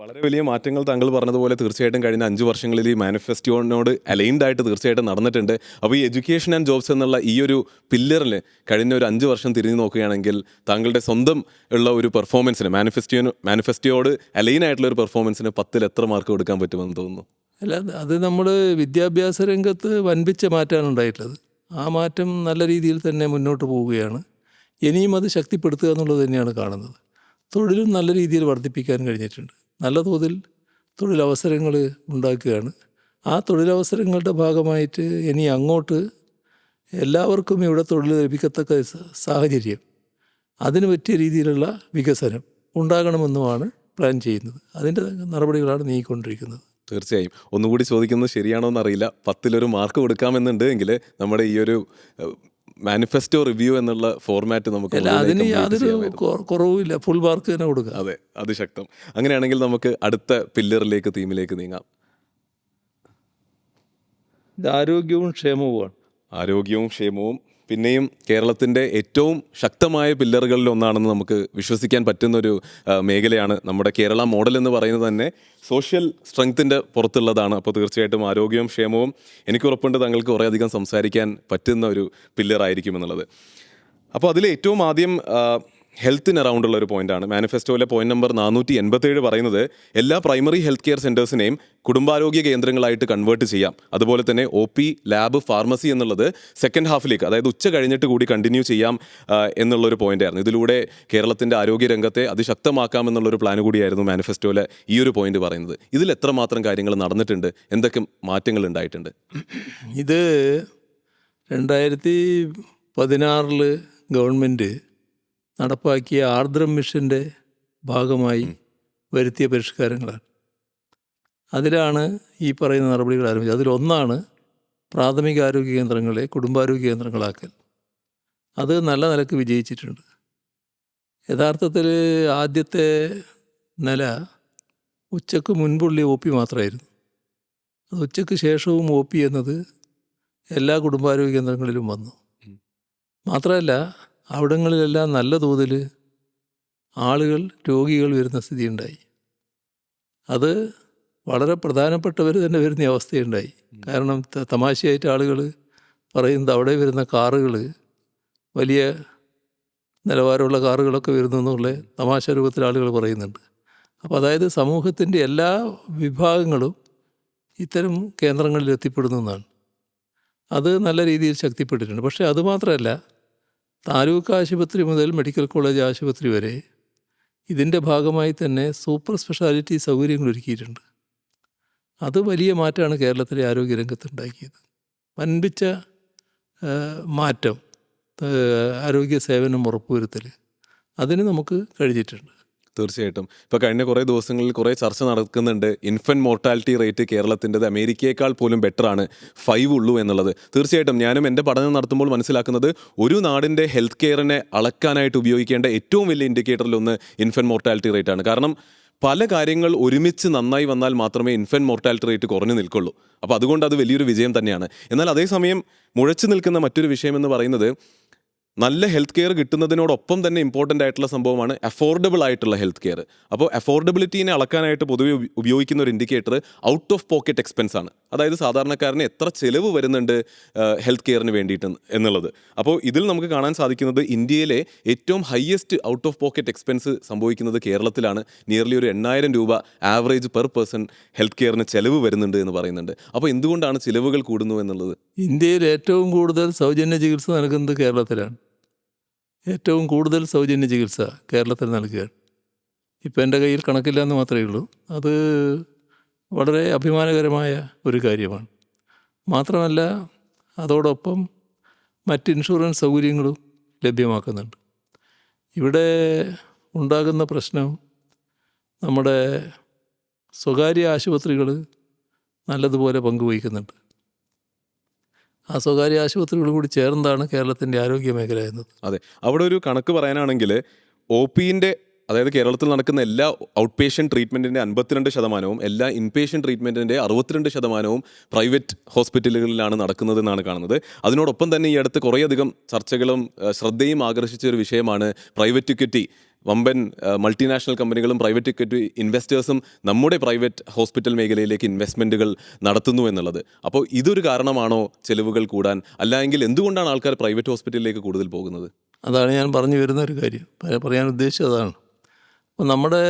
വളരെ വലിയ മാറ്റങ്ങൾ താങ്കൾ പറഞ്ഞതുപോലെ തീർച്ചയായിട്ടും കഴിഞ്ഞ 5 വർഷങ്ങളിൽ ഈ മാനിഫെസ്റ്റോനോട് അലൈൻഡ് ആയിട്ട് തീർച്ചയായിട്ടും നടന്നിട്ടുണ്ട്. അപ്പോൾ ഈ എഡ്യൂക്കേഷൻ ആൻഡ് ജോബ്സ് എന്നുള്ള ഈ ഒരു പില്ലറിൽ കഴിഞ്ഞ ഒരു 5 വർഷം തിരിഞ്ഞു നോക്കുകയാണെങ്കിൽ താങ്കളുടെ സ്വന്തം ഉള്ള ഒരു പെർഫോമൻസിന്, മാനിഫെസ്റ്റോയോട് അലൈൻ ആയിട്ടുള്ള ഒരു പെർഫോമൻസിന് 10-ൽ എത്ര മാർക്ക് കൊടുക്കാൻ പറ്റുമെന്ന് തോന്നുന്നു? അല്ല, അത് നമ്മൾ വിദ്യാഭ്യാസ രംഗത്ത് വൻപിച്ച മാറ്റമാണ് ഉണ്ടായിട്ടുള്ളത്. ആ മാറ്റം നല്ല രീതിയിൽ തന്നെ മുന്നോട്ട് പോവുകയാണ്. ഇനിയും അത് ശക്തിപ്പെടുത്തുക എന്നുള്ളത് തന്നെയാണ് കാണുന്നത്. തൊഴിലും നല്ല രീതിയിൽ വർദ്ധിപ്പിക്കാൻ കഴിഞ്ഞിട്ടുണ്ട്. നല്ല തോതിൽ തൊഴിലവസരങ്ങൾ ഉണ്ടാക്കുകയാണ്. ആ തൊഴിലവസരങ്ങളുടെ ഭാഗമായിട്ട് ഇനി അങ്ങോട്ട് എല്ലാവർക്കും ഇവിടെ തൊഴിൽ ലഭിക്കത്തക്ക സാഹചര്യം, അതിന് പറ്റിയ രീതിയിലുള്ള വികസനം ഉണ്ടാകണമെന്നുമാണ് പ്ലാൻ ചെയ്യുന്നത്. അതിൻ്റെ നടപടികളാണ് നീങ്ങിക്കൊണ്ടിരിക്കുന്നത്. തീർച്ചയായും. ഒന്നുകൂടി ചോദിക്കുന്നത് ശരിയാണോ എന്നറിയില്ല. 10-1 മാർക്ക് കൊടുക്കാമെന്നുണ്ട് എങ്കിൽ നമ്മുടെ ഈ ഒരു മാനിഫെസ്റ്റോ റിവ്യൂ എന്നുള്ള ഫോർമാറ്റ് നമുക്ക് അല്ല, മുഴുവനായി അതിന് complete യാതൊരു ചെയ്യാമായിരുന്നു. കുറവുമില്ല. ഫുൾ മാർക്ക് തന്നെ കൊടുക്കുക. അതെ, അതിശക്തം. അങ്ങനെയാണെങ്കിൽ നമുക്ക് അടുത്ത പില്ലറിലേക്ക്, തീമിലേക്ക് നീങ്ങാം. ഇത് ആരോഗ്യവും ക്ഷേമവുമാണ്. ആരോഗ്യവും ക്ഷേമവും പിന്നെയും കേരളത്തിൻ്റെ ഏറ്റവും ശക്തമായ പില്ലറുകളിൽ ഒന്നാണെന്ന് നമുക്ക് വിശ്വസിക്കാൻ പറ്റുന്നൊരു മേഖലയാണ്. നമ്മുടെ കേരള മോഡൽ എന്ന് പറയുന്നത് തന്നെ സോഷ്യൽ സ്ട്രെങ്ത്തിൻ്റെ പുറത്തുള്ളതാണ്. അപ്പോൾ തീർച്ചയായിട്ടും ആരോഗ്യവും ക്ഷേമവും എനിക്ക് ഉറപ്പുണ്ട് താങ്കൾക്ക് കുറേയധികം സംസാരിക്കാൻ പറ്റുന്ന ഒരു പില്ലറായിരിക്കും എന്നുള്ളത്. അപ്പോൾ അതിൽ ഏറ്റവും ആദ്യം ഹെൽത്തിന് അറൗണ്ടുള്ള ഒരു പോയിന്റാണ്. മാനിഫെസ്റ്റോയിലെ പോയിന്റ് നമ്പർ 487 പറയുന്നത് എല്ലാ പ്രൈമറി ഹെൽത്ത് കെയർ സെൻറ്റേഴ്സിനെയും കുടുംബാരോഗ്യ കേന്ദ്രങ്ങളായിട്ട് കൺവേർട്ട് ചെയ്യാം. അതുപോലെ തന്നെ OP, ലാബ്, ഫാർമസി എന്നുള്ളത് സെക്കൻഡ് ഹാഫിലേക്ക്, അതായത് ഉച്ച കഴിഞ്ഞിട്ട് കൂടി കണ്ടിന്യൂ ചെയ്യാം എന്നുള്ളൊരു പോയിന്റായിരുന്നു. ഇതിലൂടെ കേരളത്തിൻ്റെ ആരോഗ്യരംഗത്തെ അതിശക്തമാക്കാം എന്നുള്ളൊരു പ്ലാൻ കൂടിയായിരുന്നു മാനിഫെസ്റ്റോയിലെ ഈ ഒരു പോയിന്റ് പറയുന്നത്. ഇതിൽ എത്രമാത്രം കാര്യങ്ങൾ നടന്നിട്ടുണ്ട്, എന്തൊക്കെ മാറ്റങ്ങൾ ഉണ്ടായിട്ടുണ്ട്? ഇത് 2016 ഗവൺമെൻറ് നടപ്പാക്കിയ ആർദ്രം മിഷൻ്റെ ഭാഗമായി വരുത്തിയ പരിഷ്കാരങ്ങളാണ്. അതിലാണ് ഈ പറയുന്ന നടപടികൾ ആരംഭിച്ചത്. അതിലൊന്നാണ് പ്രാഥമിക ആരോഗ്യ കേന്ദ്രങ്ങളെ കുടുംബാരോഗ്യ കേന്ദ്രങ്ങളാക്കൽ. അത് നല്ല നിലക്ക് വിജയിച്ചിട്ടുണ്ട്. യഥാർത്ഥത്തിൽ ആദ്യത്തെ നില ഉച്ചയ്ക്ക് മുൻപുള്ള OP മാത്രമായിരുന്നു. അത് ഉച്ചയ്ക്ക് ശേഷവും OP എന്നത് എല്ലാ കുടുംബാരോഗ്യ കേന്ദ്രങ്ങളിലും വന്നു. മാത്രമല്ല, അവിടങ്ങളിലെല്ലാം നല്ല തോതിൽ രോഗികൾ വരുന്ന സ്ഥിതിയുണ്ടായി. അത് വളരെ പ്രധാനപ്പെട്ടവർ തന്നെ വരുന്ന അവസ്ഥയുണ്ടായി. കാരണം തമാശയായിട്ട് ആളുകൾ പറയുന്നത് അവിടെ വരുന്ന കാറുകൾ വലിയ നിലവാരമുള്ള കാറുകളൊക്കെ വരുന്നു എന്നുള്ള തമാശ രൂപത്തിൽ ആളുകൾ പറയുന്നുണ്ട്. അപ്പോൾ അതായത് സമൂഹത്തിൻ്റെ എല്ലാ വിഭാഗങ്ങളും ഇത്തരം കേന്ദ്രങ്ങളിൽ എത്തിപ്പെടുന്നതാണ്. അത് നല്ല രീതിയിൽ ശക്തിപ്പെട്ടിട്ടുണ്ട്. പക്ഷേ അതുമാത്രമല്ല, താലൂക്ക് ആശുപത്രി മുതൽ മെഡിക്കൽ കോളേജ് ആശുപത്രി വരെ ഇതിൻ്റെ ഭാഗമായി തന്നെ സൂപ്പർ സ്പെഷ്യാലിറ്റി സൗകര്യങ്ങൾ ഒരുക്കിയിട്ടുണ്ട്. അത് വലിയ മാറ്റമാണ് കേരളത്തിലെ ആരോഗ്യരംഗത്ത് ഉണ്ടാക്കിയത്. വൻപിച്ച മാറ്റം, ആരോഗ്യ സേവനം ഉറപ്പുവരുത്തൽ, അതിന് നമുക്ക് കഴിഞ്ഞിട്ടുണ്ട്. തീർച്ചയായിട്ടും. ഇപ്പോൾ കഴിഞ്ഞ കുറേ ദിവസങ്ങളിൽ കുറേ ചർച്ച നടക്കുന്നുണ്ട്. ഇൻഫൻറ്റ് മോർട്ടാലിറ്റി റേറ്റ് കേരളത്തിൻ്റെത് അമേരിക്കയേക്കാൾ പോലും ബെറ്ററാണ്, 5 ഉള്ളൂ എന്നുള്ളത്. തീർച്ചയായിട്ടും ഞാനും എൻ്റെ പഠനം നടത്തുമ്പോൾ മനസ്സിലാക്കുന്നത് ഒരു നാടിൻ്റെ ഹെൽത്ത് കെയറിനെ അളക്കാനായിട്ട് ഉപയോഗിക്കേണ്ട ഏറ്റവും വലിയ ഇൻഡിക്കേറ്ററിലൊന്ന് ഇൻഫൻറ്റ് മോർട്ടാലിറ്റി റേറ്റ് ആണ്. കാരണം പല കാര്യങ്ങൾ ഒരുമിച്ച് നന്നായി വന്നാൽ മാത്രമേ ഇൻഫൻറ്റ് മോർട്ടാലിറ്റി റേറ്റ് കുറഞ്ഞു നിൽക്കുള്ളൂ. അപ്പോൾ അതുകൊണ്ട് അത് വലിയൊരു വിജയം തന്നെയാണ്. എന്നാൽ അതേസമയം മുഴച്ചു നിൽക്കുന്ന മറ്റൊരു വിഷയം എന്ന് പറയുന്നത് നല്ല ഹെൽത്ത് കെയർ കിട്ടുന്നതിനോടൊപ്പം തന്നെ ഇമ്പോർട്ടൻ്റ് ആയിട്ടുള്ള സംഭവമാണ് അഫോർഡബിൾ ആയിട്ടുള്ള ഹെൽത്ത് കെയർ. അപ്പോൾ അഫോർഡബിലിറ്റീനെ അളക്കാനായിട്ട് പൊതുവെ ഉപയോഗിക്കുന്ന ഒരു indicator out of pocket expense ആണ്. അതായത് സാധാരണക്കാരന് എത്ര ചിലവ് വരുന്നുണ്ട് ഹെൽത്ത് കെയറിന് വേണ്ടിയിട്ട് എന്നുള്ളത്. അപ്പോൾ ഇതിൽ നമുക്ക് കാണാൻ സാധിക്കുന്നത് ഇന്ത്യയിലെ ഏറ്റവും highest out of pocket expense സംഭവിക്കുന്നത് കേരളത്തിലാണ്. നിയർലി ഒരു 8,000 രൂപ ആവറേജ് പെർ പേഴ്സൺ ഹെൽത്ത് കെയറിന് ചിലവ് വരുന്നുണ്ട് എന്ന് പറയുന്നുണ്ട്. അപ്പോൾ എന്തുകൊണ്ടാണ് ചിലവുകൾ കൂടുന്നു എന്നുള്ളത്? ഇന്ത്യയിൽ ഏറ്റവും കൂടുതൽ സൗജന്യ ചികിത്സ നൽകുന്നത് കേരളത്തിലാണ്. ഏറ്റവും കൂടുതൽ സൗജന്യ ചികിത്സ കേരളത്തിൽ നൽകുകയാണ്. ഇപ്പം എൻ്റെ കയ്യിൽ കണക്കില്ല എന്ന് മാത്രമേ ഉള്ളൂ. അത് വളരെ അഭിമാനകരമായ ഒരു കാര്യമാണ്. മാത്രമല്ല, അതോടൊപ്പം മറ്റ് ഇൻഷുറൻസ് സൗകര്യങ്ങളും ലഭ്യമാക്കുന്നുണ്ട്. ഇവിടെ ഉണ്ടാകുന്ന പ്രശ്നം, നമ്മുടെ സ്വകാര്യ ആശുപത്രികൾ നല്ലതുപോലെ പങ്കുവഹിക്കുന്നുണ്ട്. ആ സ്വകാര്യ ആശുപത്രികൾ കൂടി ചേർന്നതാണ് കേരളത്തിൻ്റെ ആരോഗ്യ മേഖല എന്നത്. അതെ, അവിടെ ഒരു കണക്ക് പറയാനാണെങ്കിൽ OPൻ്റെ, അതായത് കേരളത്തിൽ നടക്കുന്ന എല്ലാ ഔട്ട് പേഷ്യൻറ്റ് ട്രീറ്റ്മെൻറ്റിൻ്റെ 52%, എല്ലാ ഇൻപേഷ്യൻറ്റ് ട്രീറ്റ്മെൻറ്റിൻ്റെ 62% പ്രൈവറ്റ് ഹോസ്പിറ്റലുകളിലാണ് നടക്കുന്നതെന്നാണ് കാണുന്നത്. അതിനോടൊപ്പം തന്നെ ഈ അടുത്ത് കുറേയധികം ചർച്ചകളും ശ്രദ്ധയും ആകർഷിച്ച ഒരു വിഷയമാണ് പ്രൈവറ്റ് ഇക്വിറ്റി. വമ്പൻ മൾട്ടിനാഷണൽ കമ്പനികളും പ്രൈവറ്റ് ഇക്വിറ്റി ഇൻവെസ്റ്റേഴ്സും നമ്മുടെ പ്രൈവറ്റ് ഹോസ്പിറ്റൽ മേഖലയിലേക്ക് ഇൻവെസ്റ്റ്മെൻറ്റുകൾ നടത്തുന്നു എന്നുള്ളത്. അപ്പോൾ ഇതൊരു കാരണമാണോ ചിലവുകൾ കൂടാൻ? അല്ലെങ്കിൽ എന്തുകൊണ്ടാണ് ആൾക്കാർ പ്രൈവറ്റ് ഹോസ്പിറ്റലിലേക്ക് കൂടുതൽ പോകുന്നത്? അതാണ് ഞാൻ പറഞ്ഞു വരുന്ന ഒരു കാര്യം, പറയാൻ ഉദ്ദേശിച്ചത് അതാണ്. അപ്പോൾ നമ്മുടെ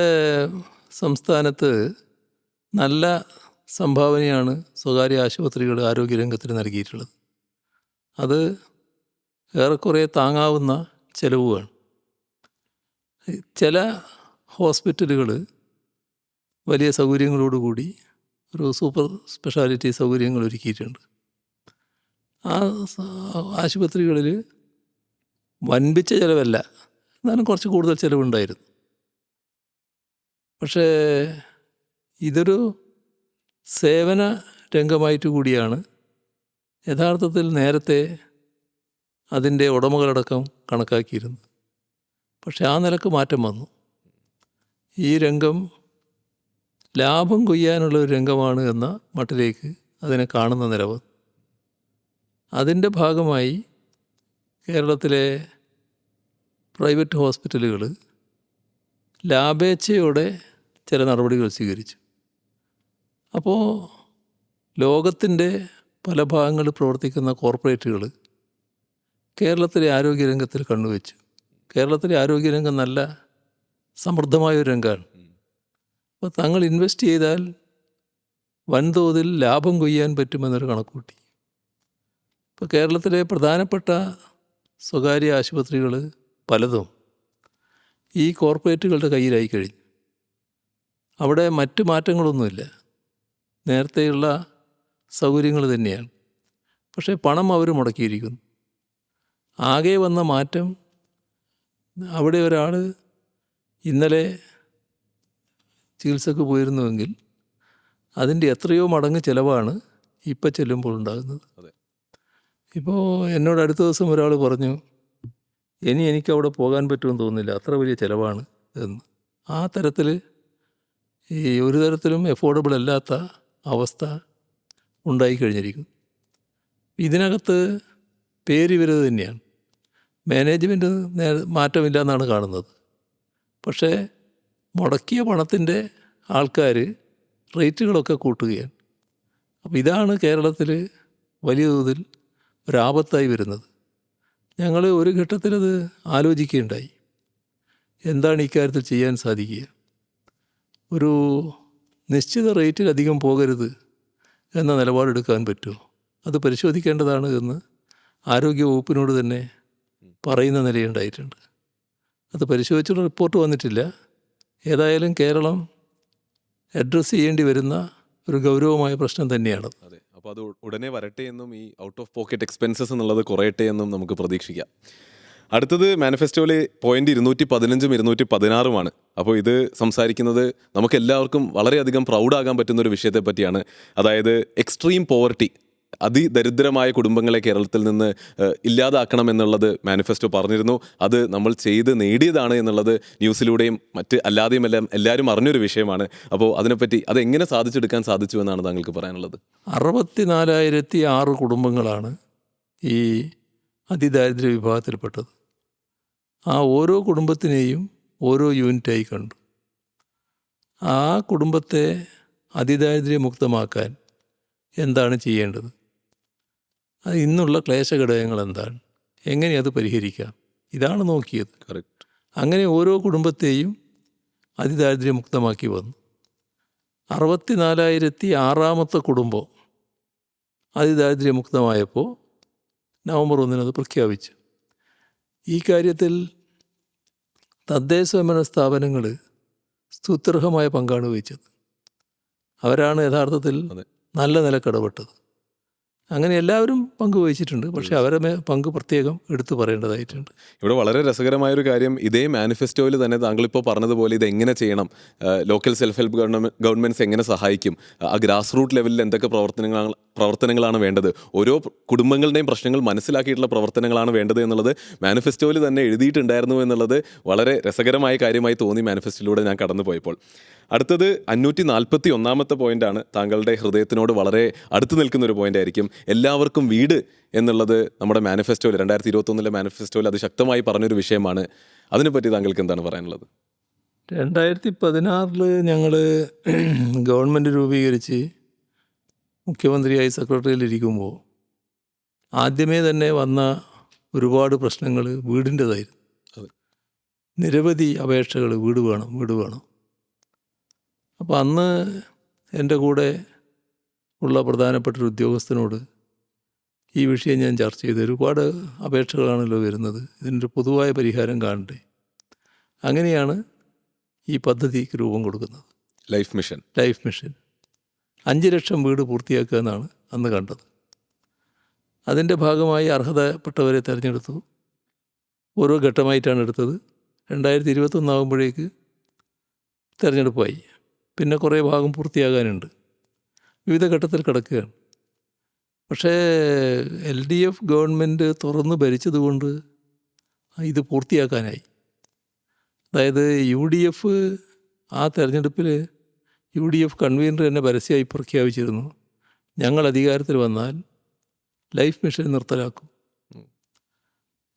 സംസ്ഥാനത്ത് നല്ല സംഭാവനയാണ് സ്വകാര്യ ആശുപത്രികൾ ആരോഗ്യരംഗത്തിന് നൽകിയിട്ടുള്ളത്. അത് ഏറെക്കുറെ താങ്ങാവുന്ന ചിലവുമാണ്. ചില ഹോസ്പിറ്റലുകൾ വലിയ സൗകര്യങ്ങളോടുകൂടി ഒരു സൂപ്പർ സ്പെഷ്യാലിറ്റി സൗകര്യങ്ങൾ ഒരുക്കിയിട്ടുണ്ട്. ആ ആശുപത്രികളിൽ വൻപിച്ച ചിലവല്ല, എന്നാലും കുറച്ച് കൂടുതൽ ചിലവുണ്ടായിരുന്നു. പക്ഷേ ഇതൊരു സേവന രംഗമായിട്ട് കൂടിയാണ് യഥാർത്ഥത്തിൽ നേരത്തെ അതിൻ്റെ ഉടമകളടക്കം കണക്കാക്കിയിരുന്നത്. പക്ഷെ ആ നിലക്ക് മാറ്റം വന്നു. ഈ രംഗം ലാഭം കൊയ്യാനുള്ള ഒരു രംഗമാണ് എന്ന മട്ടിലേക്ക് അതിനെ കാണുന്ന നിലവ്. അതിൻ്റെ ഭാഗമായി കേരളത്തിലെ പ്രൈവറ്റ് ഹോസ്പിറ്റലുകൾ ലാഭേച്ഛയോടെ ചില നടപടികൾ സ്വീകരിച്ചു. അപ്പോൾ ലോകത്തിൻ്റെ പല ഭാഗങ്ങളിൽ പ്രവർത്തിക്കുന്ന കോർപ്പറേറ്റുകൾ കേരളത്തിലെ ആരോഗ്യരംഗത്തിൽ കണ്ണുവെച്ചു. കേരളത്തിലെ ആരോഗ്യരംഗം നല്ല സമൃദ്ധമായൊരു രംഗമാണ്. അപ്പോൾ തങ്ങൾ ഇൻവെസ്റ്റ് ചെയ്താൽ വൻതോതിൽ ലാഭം കൊയ്യാൻ പറ്റുമെന്നൊരു കണക്കൂട്ടി. ഇപ്പോൾ കേരളത്തിലെ പ്രധാനപ്പെട്ട സ്വകാര്യ ആശുപത്രികൾ പലതും ഈ കോർപ്പറേറ്റുകളുടെ കയ്യിലായി കഴിഞ്ഞു. അവിടെ മറ്റ് മാറ്റങ്ങളൊന്നുമില്ല, നേരത്തെയുള്ള സൗകര്യങ്ങൾ തന്നെയാണ്. പക്ഷേ പണം അവർ മുടക്കിയിരിക്കുന്നു. ആകെ വന്ന മാറ്റം, അവിടെ ഒരാൾ ഇന്നലെ ചികിത്സക്ക് പോയിരുന്നുവെങ്കിൽ അതിൻ്റെ എത്രയോ മടങ്ങ് ചിലവാണ് ഇപ്പം ചെല്ലുമ്പോൾ ഉണ്ടാകുന്നത്. ഇപ്പോൾ എന്നോട് അടുത്ത ദിവസം ഒരാൾ പറഞ്ഞു, എനിക്കവിടെ പോകാൻ പറ്റുമെന്ന് തോന്നുന്നില്ല, അത്ര വലിയ ചിലവാണ് എന്ന്. ആ തരത്തിൽ ഈ ഒരു തരത്തിലും എഫോർഡബിൾ അല്ലാത്ത അവസ്ഥ ഉണ്ടായിക്കഴിഞ്ഞിരിക്കും. ഇതിനകത്ത് പേര് ഇവരത് തന്നെയാണ്. മാനേജ്മെൻറ്റ് മാറ്റമില്ല എന്നാണ് കാണുന്നത്. പക്ഷേ മുടക്കിയ പണത്തിൻ്റെ ആൾക്കാർ റേറ്റുകളൊക്കെ കൂട്ടുകയാണ്. അപ്പോൾ ഇതാണ് കേരളത്തിൽ വലിയ തോതിൽ ഒരാപത്തായി വരുന്നത്. ഞങ്ങൾ ഒരു ഘട്ടത്തിലത് ആലോചിക്കുകയുണ്ടായി, എന്താണ് ഇക്കാര്യത്തിൽ ചെയ്യാൻ സാധിക്കുക. ഒരു നിശ്ചിത റേറ്റിലധികം പോകരുത് എന്ന നിലപാടെടുക്കാൻ പറ്റുമോ, അത് പരിശോധിക്കേണ്ടതാണ് എന്ന് ആരോഗ്യവകുപ്പിനോട് തന്നെ പറയുന്ന നിലയുണ്ടായിട്ടുണ്ട്. അത് പരിശോധിച്ചുള്ള റിപ്പോർട്ട് വന്നിട്ടില്ല. ഏതായാലും കേരളം അഡ്രസ്സ് ചെയ്യേണ്ടി വരുന്ന ഒരു ഗൗരവമായ പ്രശ്നം തന്നെയാണ്. അതെ, അപ്പോൾ അത് ഉടനെ വരട്ടെ എന്നും ഈ ഔട്ട് ഓഫ് പോക്കറ്റ് എക്സ്പെൻസസ് എന്നുള്ളത് കുറയട്ടെ എന്നും നമുക്ക് പ്രതീക്ഷിക്കാം. അടുത്തത് മാനിഫെസ്റ്റോയിലെ പോയിന്റ് 215 216 അപ്പോൾ ഇത് സംസാരിക്കുന്നത് നമുക്ക് എല്ലാവർക്കും വളരെയധികം പ്രൗഡാകാൻ പറ്റുന്ന ഒരു വിഷയത്തെ പറ്റിയാണ്. അതായത് എക്സ്ട്രീം പോവർട്ടി, അതിദരിദ്രമായ കുടുംബങ്ങളെ കേരളത്തിൽ നിന്ന് ഇല്ലാതാക്കണം എന്നുള്ളത് മാനിഫെസ്റ്റോ പറഞ്ഞിരുന്നു. അത് നമ്മൾ ചെയ്ത് നേടിയതാണ് എന്നുള്ളത് ന്യൂസിലൂടെയും മറ്റ് അല്ലാതെയും എല്ലാം എല്ലാവരും അറിഞ്ഞൊരു വിഷയമാണ്. അപ്പോൾ അതിനെപ്പറ്റി അതെങ്ങനെ സാധിച്ചെടുക്കാൻ സാധിച്ചു എന്നാണ് താങ്കൾക്ക് പറയാനുള്ളത്? 64,006 കുടുംബങ്ങളാണ് ഈ അതിദാരിദ്ര്യ വിഭാഗത്തിൽപ്പെട്ടത്. ആ ഓരോ കുടുംബത്തിനെയും ഓരോ യൂണിറ്റായി കണ്ടു. ആ കുടുംബത്തെ അതിദാരിദ്ര്യമുക്തമാക്കാൻ എന്താണ് ചെയ്യേണ്ടത്, അത് ഇന്നുള്ള ക്ലേശഘടകങ്ങൾ എന്താണ്, എങ്ങനെ അത് പരിഹരിക്കാം, ഇതാണ് നോക്കിയത്. കറക്റ്റ്. അങ്ങനെ ഓരോ കുടുംബത്തെയും അതിദാരിദ്ര്യമുക്തമാക്കി വന്നു. 64,006 കുടുംബം അതിദാരിദ്ര്യമുക്തമായപ്പോൾ നവംബർ 1 അത് പ്രഖ്യാപിച്ചു. ഈ കാര്യത്തിൽ തദ്ദേശ സ്വയംഭരണ സ്ഥാപനങ്ങൾ സ്തുത്യർഹമായ പങ്കാണ് വഹിച്ചത്. അവരാണ് യഥാർത്ഥത്തിൽ നല്ല നിലക്കിടപെട്ടത്. അങ്ങനെ എല്ലാവരും പങ്കുവഹിച്ചിട്ടുണ്ട്. പക്ഷേ അവരെ പങ്ക് പ്രത്യേകം എടുത്തു പറയേണ്ടതായിട്ടുണ്ട്. ഇവിടെ വളരെ രസകരമായൊരു കാര്യം, ഇതേ മാനിഫെസ്റ്റോയിൽ തന്നെ താങ്കളിപ്പോൾ പറഞ്ഞതുപോലെ ഇത് എങ്ങനെ ചെയ്യണം, ലോക്കൽ സെൽഫ് ഹെൽപ്പ് ഗവൺമെൻറ്റ്സ് എങ്ങനെ സഹായിക്കും, ആ ഗ്രാസ് റൂട്ട് ലെവലിൽ എന്തൊക്കെ പ്രവർത്തനങ്ങളാണ് വേണ്ടത്, ഓരോ കുടുംബങ്ങളുടെയും പ്രശ്നങ്ങൾ മനസ്സിലാക്കിയിട്ടുള്ള പ്രവർത്തനങ്ങളാണ് വേണ്ടത് എന്നുള്ളത് മാനിഫെസ്റ്റോയിൽ തന്നെ എഴുതിയിട്ടുണ്ടായിരുന്നു എന്നുള്ളത് വളരെ രസകരമായ കാര്യമായി തോന്നി മാനിഫെസ്റ്റോയിലൂടെ ഞാൻ കടന്നു പോയപ്പോൾ. അടുത്തത് 541 പോയിൻ്റാണ്. താങ്കളുടെ ഹൃദയത്തിനോട് വളരെ അടുത്ത് നിൽക്കുന്നൊരു പോയിൻ്റ് ആയിരിക്കും. എല്ലാവർക്കും വീട് എന്നുള്ളത് നമ്മുടെ മാനിഫെസ്റ്റോയിൽ 2021 മാനിഫെസ്റ്റോയിൽ അത് ശക്തമായി പറഞ്ഞൊരു വിഷയമാണ്. അതിനെപ്പറ്റി താങ്കൾക്ക് എന്താണ് പറയാനുള്ളത്? 2016 ഞങ്ങൾ ഗവൺമെൻറ് രൂപീകരിച്ച് മുഖ്യമന്ത്രിയായി സെക്രട്ടറിയിലിരിക്കുമ്പോൾ ആദ്യമേ തന്നെ വന്ന ഒരുപാട് പ്രശ്നങ്ങൾ വീടിൻ്റെതായിരുന്നു. നിരവധി അപേക്ഷകൾ, വീട് വേണം, വീട് വേണം. അപ്പോൾ അന്ന് എൻ്റെ കൂടെ ഉള്ള പ്രധാനപ്പെട്ട ഒരു ഉദ്യോഗസ്ഥനോട് ഈ വിഷയം ഞാൻ ചർച്ച ചെയ്തു. ഒരുപാട് അപേക്ഷകളാണല്ലോ വരുന്നത്, ഇതിനൊരു പൊതുവായ പരിഹാരം കാണണ്ടേ. അങ്ങനെയാണ് ഈ പദ്ധതിക്ക് രൂപം കൊടുക്കുന്നത്. Life mission. ലൈഫ് മിഷൻ 5 ലക്ഷം വീട് പൂർത്തിയാക്കുക എന്നാണ് അന്ന് കണ്ടത്. അതിൻ്റെ ഭാഗമായി അർഹതപ്പെട്ടവരെ തിരഞ്ഞെടുത്തു. ഓരോ ഘട്ടമായിട്ടാണ് എടുത്തത്. 2021 ആകുമ്പോഴേക്ക് തിരഞ്ഞെടുപ്പായി. പിന്നെ കുറേ ഭാഗം പൂർത്തിയാകാനുണ്ട്. വിവിധ ഘട്ടത്തിൽ കിടക്കുകയാണ്. പക്ഷേ LDF ഗവൺമെൻറ് തുറന്ന് ഭരിച്ചതുകൊണ്ട് ഇത് പൂർത്തിയാക്കാനായി. അതായത് UDF ആ തെരഞ്ഞെടുപ്പിൽ UDF കൺവീനർ തന്നെ പരസ്യമായി പ്രഖ്യാപിച്ചിരുന്നു, ഞങ്ങൾ അധികാരത്തിൽ വന്നാൽ ലൈഫ് മിഷൻ നിർത്തലാക്കും.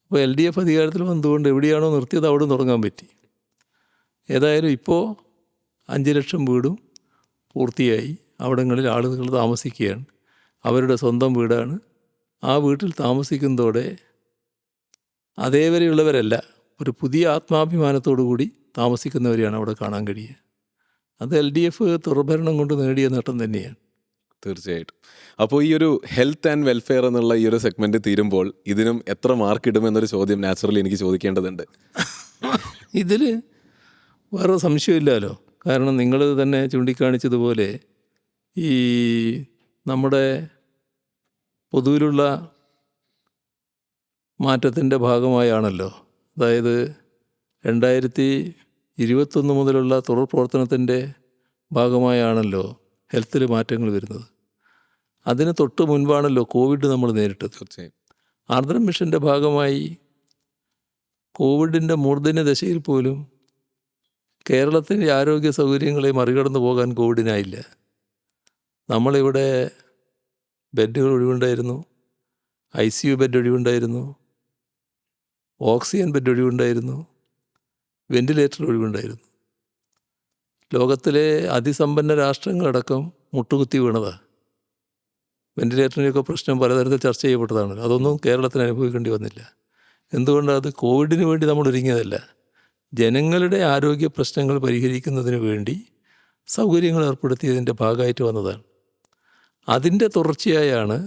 അപ്പോൾ LDF അധികാരത്തിൽ വന്നതുകൊണ്ട് എവിടെയാണോ നിർത്തിയത് അവിടെ തുടങ്ങാൻ പറ്റി. ഏതായാലും ഇപ്പോൾ 5 ലക്ഷം വീടും പൂർത്തിയായി. അവിടങ്ങളിൽ ആളുകൾ താമസിക്കുകയാണ്. അവരുടെ സ്വന്തം വീടാണ്. ആ വീട്ടിൽ താമസിക്കുന്നതോടെ അതേവരെയുള്ളവരല്ല, ഒരു പുതിയ ആത്മാഭിമാനത്തോടു കൂടി താമസിക്കുന്നവരെയാണ് അവിടെ കാണാൻ കഴിയുക. അത് LDF തുടർഭരണം കൊണ്ട് നേടിയ നേട്ടം തന്നെയാണ്. തീർച്ചയായിട്ടും. അപ്പോൾ ഈ ഒരു ഹെൽത്ത് ആൻഡ് വെൽഫെയർ എന്നുള്ള ഈ ഒരു സെഗ്മെൻറ്റ് തീരുമ്പോൾ ഇതിനും എത്ര മാർക്ക് ഇടുമെന്നൊരു ചോദ്യം നാച്ചുറലി എനിക്ക് ചോദിക്കേണ്ടതുണ്ട്. ഇതിൽ വേറെ സംശയമില്ലല്ലോ. കാരണം നിങ്ങൾ തന്നെ ചൂണ്ടിക്കാണിച്ചതുപോലെ ഈ നമ്മുടെ പൊതുവിലുള്ള മാറ്റത്തിൻ്റെ ഭാഗമായാണല്ലോ, അതായത് 2021 മുതലുള്ള തുടർ പ്രവർത്തനത്തിൻ്റെ ഭാഗമായാണല്ലോ ഹെൽത്തിൽ മാറ്റങ്ങൾ വരുന്നത്. അതിന് തൊട്ട് മുൻപാണല്ലോ കോവിഡ് നമ്മൾ നേരിട്ടത്. തീർച്ചയായും. ആർദ്രം മിഷൻ്റെ ഭാഗമായി കോവിഡിൻ്റെ മൂർധന്യ ദശയിൽ പോലും കേരളത്തിൻ്റെ ആരോഗ്യ സൗകര്യങ്ങളെ മറികടന്നു പോകാൻ കോവിഡിനായില്ല. നമ്മളിവിടെ ബെഡുകൾ ഒഴിവുണ്ടായിരുന്നു, ICU ബെഡ് ഒഴിവുണ്ടായിരുന്നു, ഓക്സിജൻ ബെഡ് ഒഴിവുണ്ടായിരുന്നു, വെന്റിലേറ്റർ ഒഴിവുണ്ടായിരുന്നു. ലോകത്തിലെ അതിസമ്പന്ന രാഷ്ട്രങ്ങളടക്കം മുട്ടുകുത്തി വീണതാണ്. വെന്റിലേറ്ററിൻ്റെയൊക്കെ പ്രശ്നം പലതരത്തിൽ ചർച്ച ചെയ്യപ്പെട്ടതാണ്. അതൊന്നും കേരളത്തിന് അനുഭവിക്കേണ്ടി വന്നില്ല. എന്തുകൊണ്ടാണ്? അത് കോവിഡിന് വേണ്ടി നമ്മൾ ഒരുങ്ങിയതല്ല, ജനങ്ങളുടെ ആരോഗ്യ പ്രശ്നങ്ങൾ പരിഹരിക്കുന്നതിന് വേണ്ടി സൗകര്യങ്ങൾ ഏർപ്പെടുത്തിയതിൻ്റെ ഭാഗമായിട്ട് വന്നതാണ്. അതിൻ്റെ തുടർച്ചയായാണ്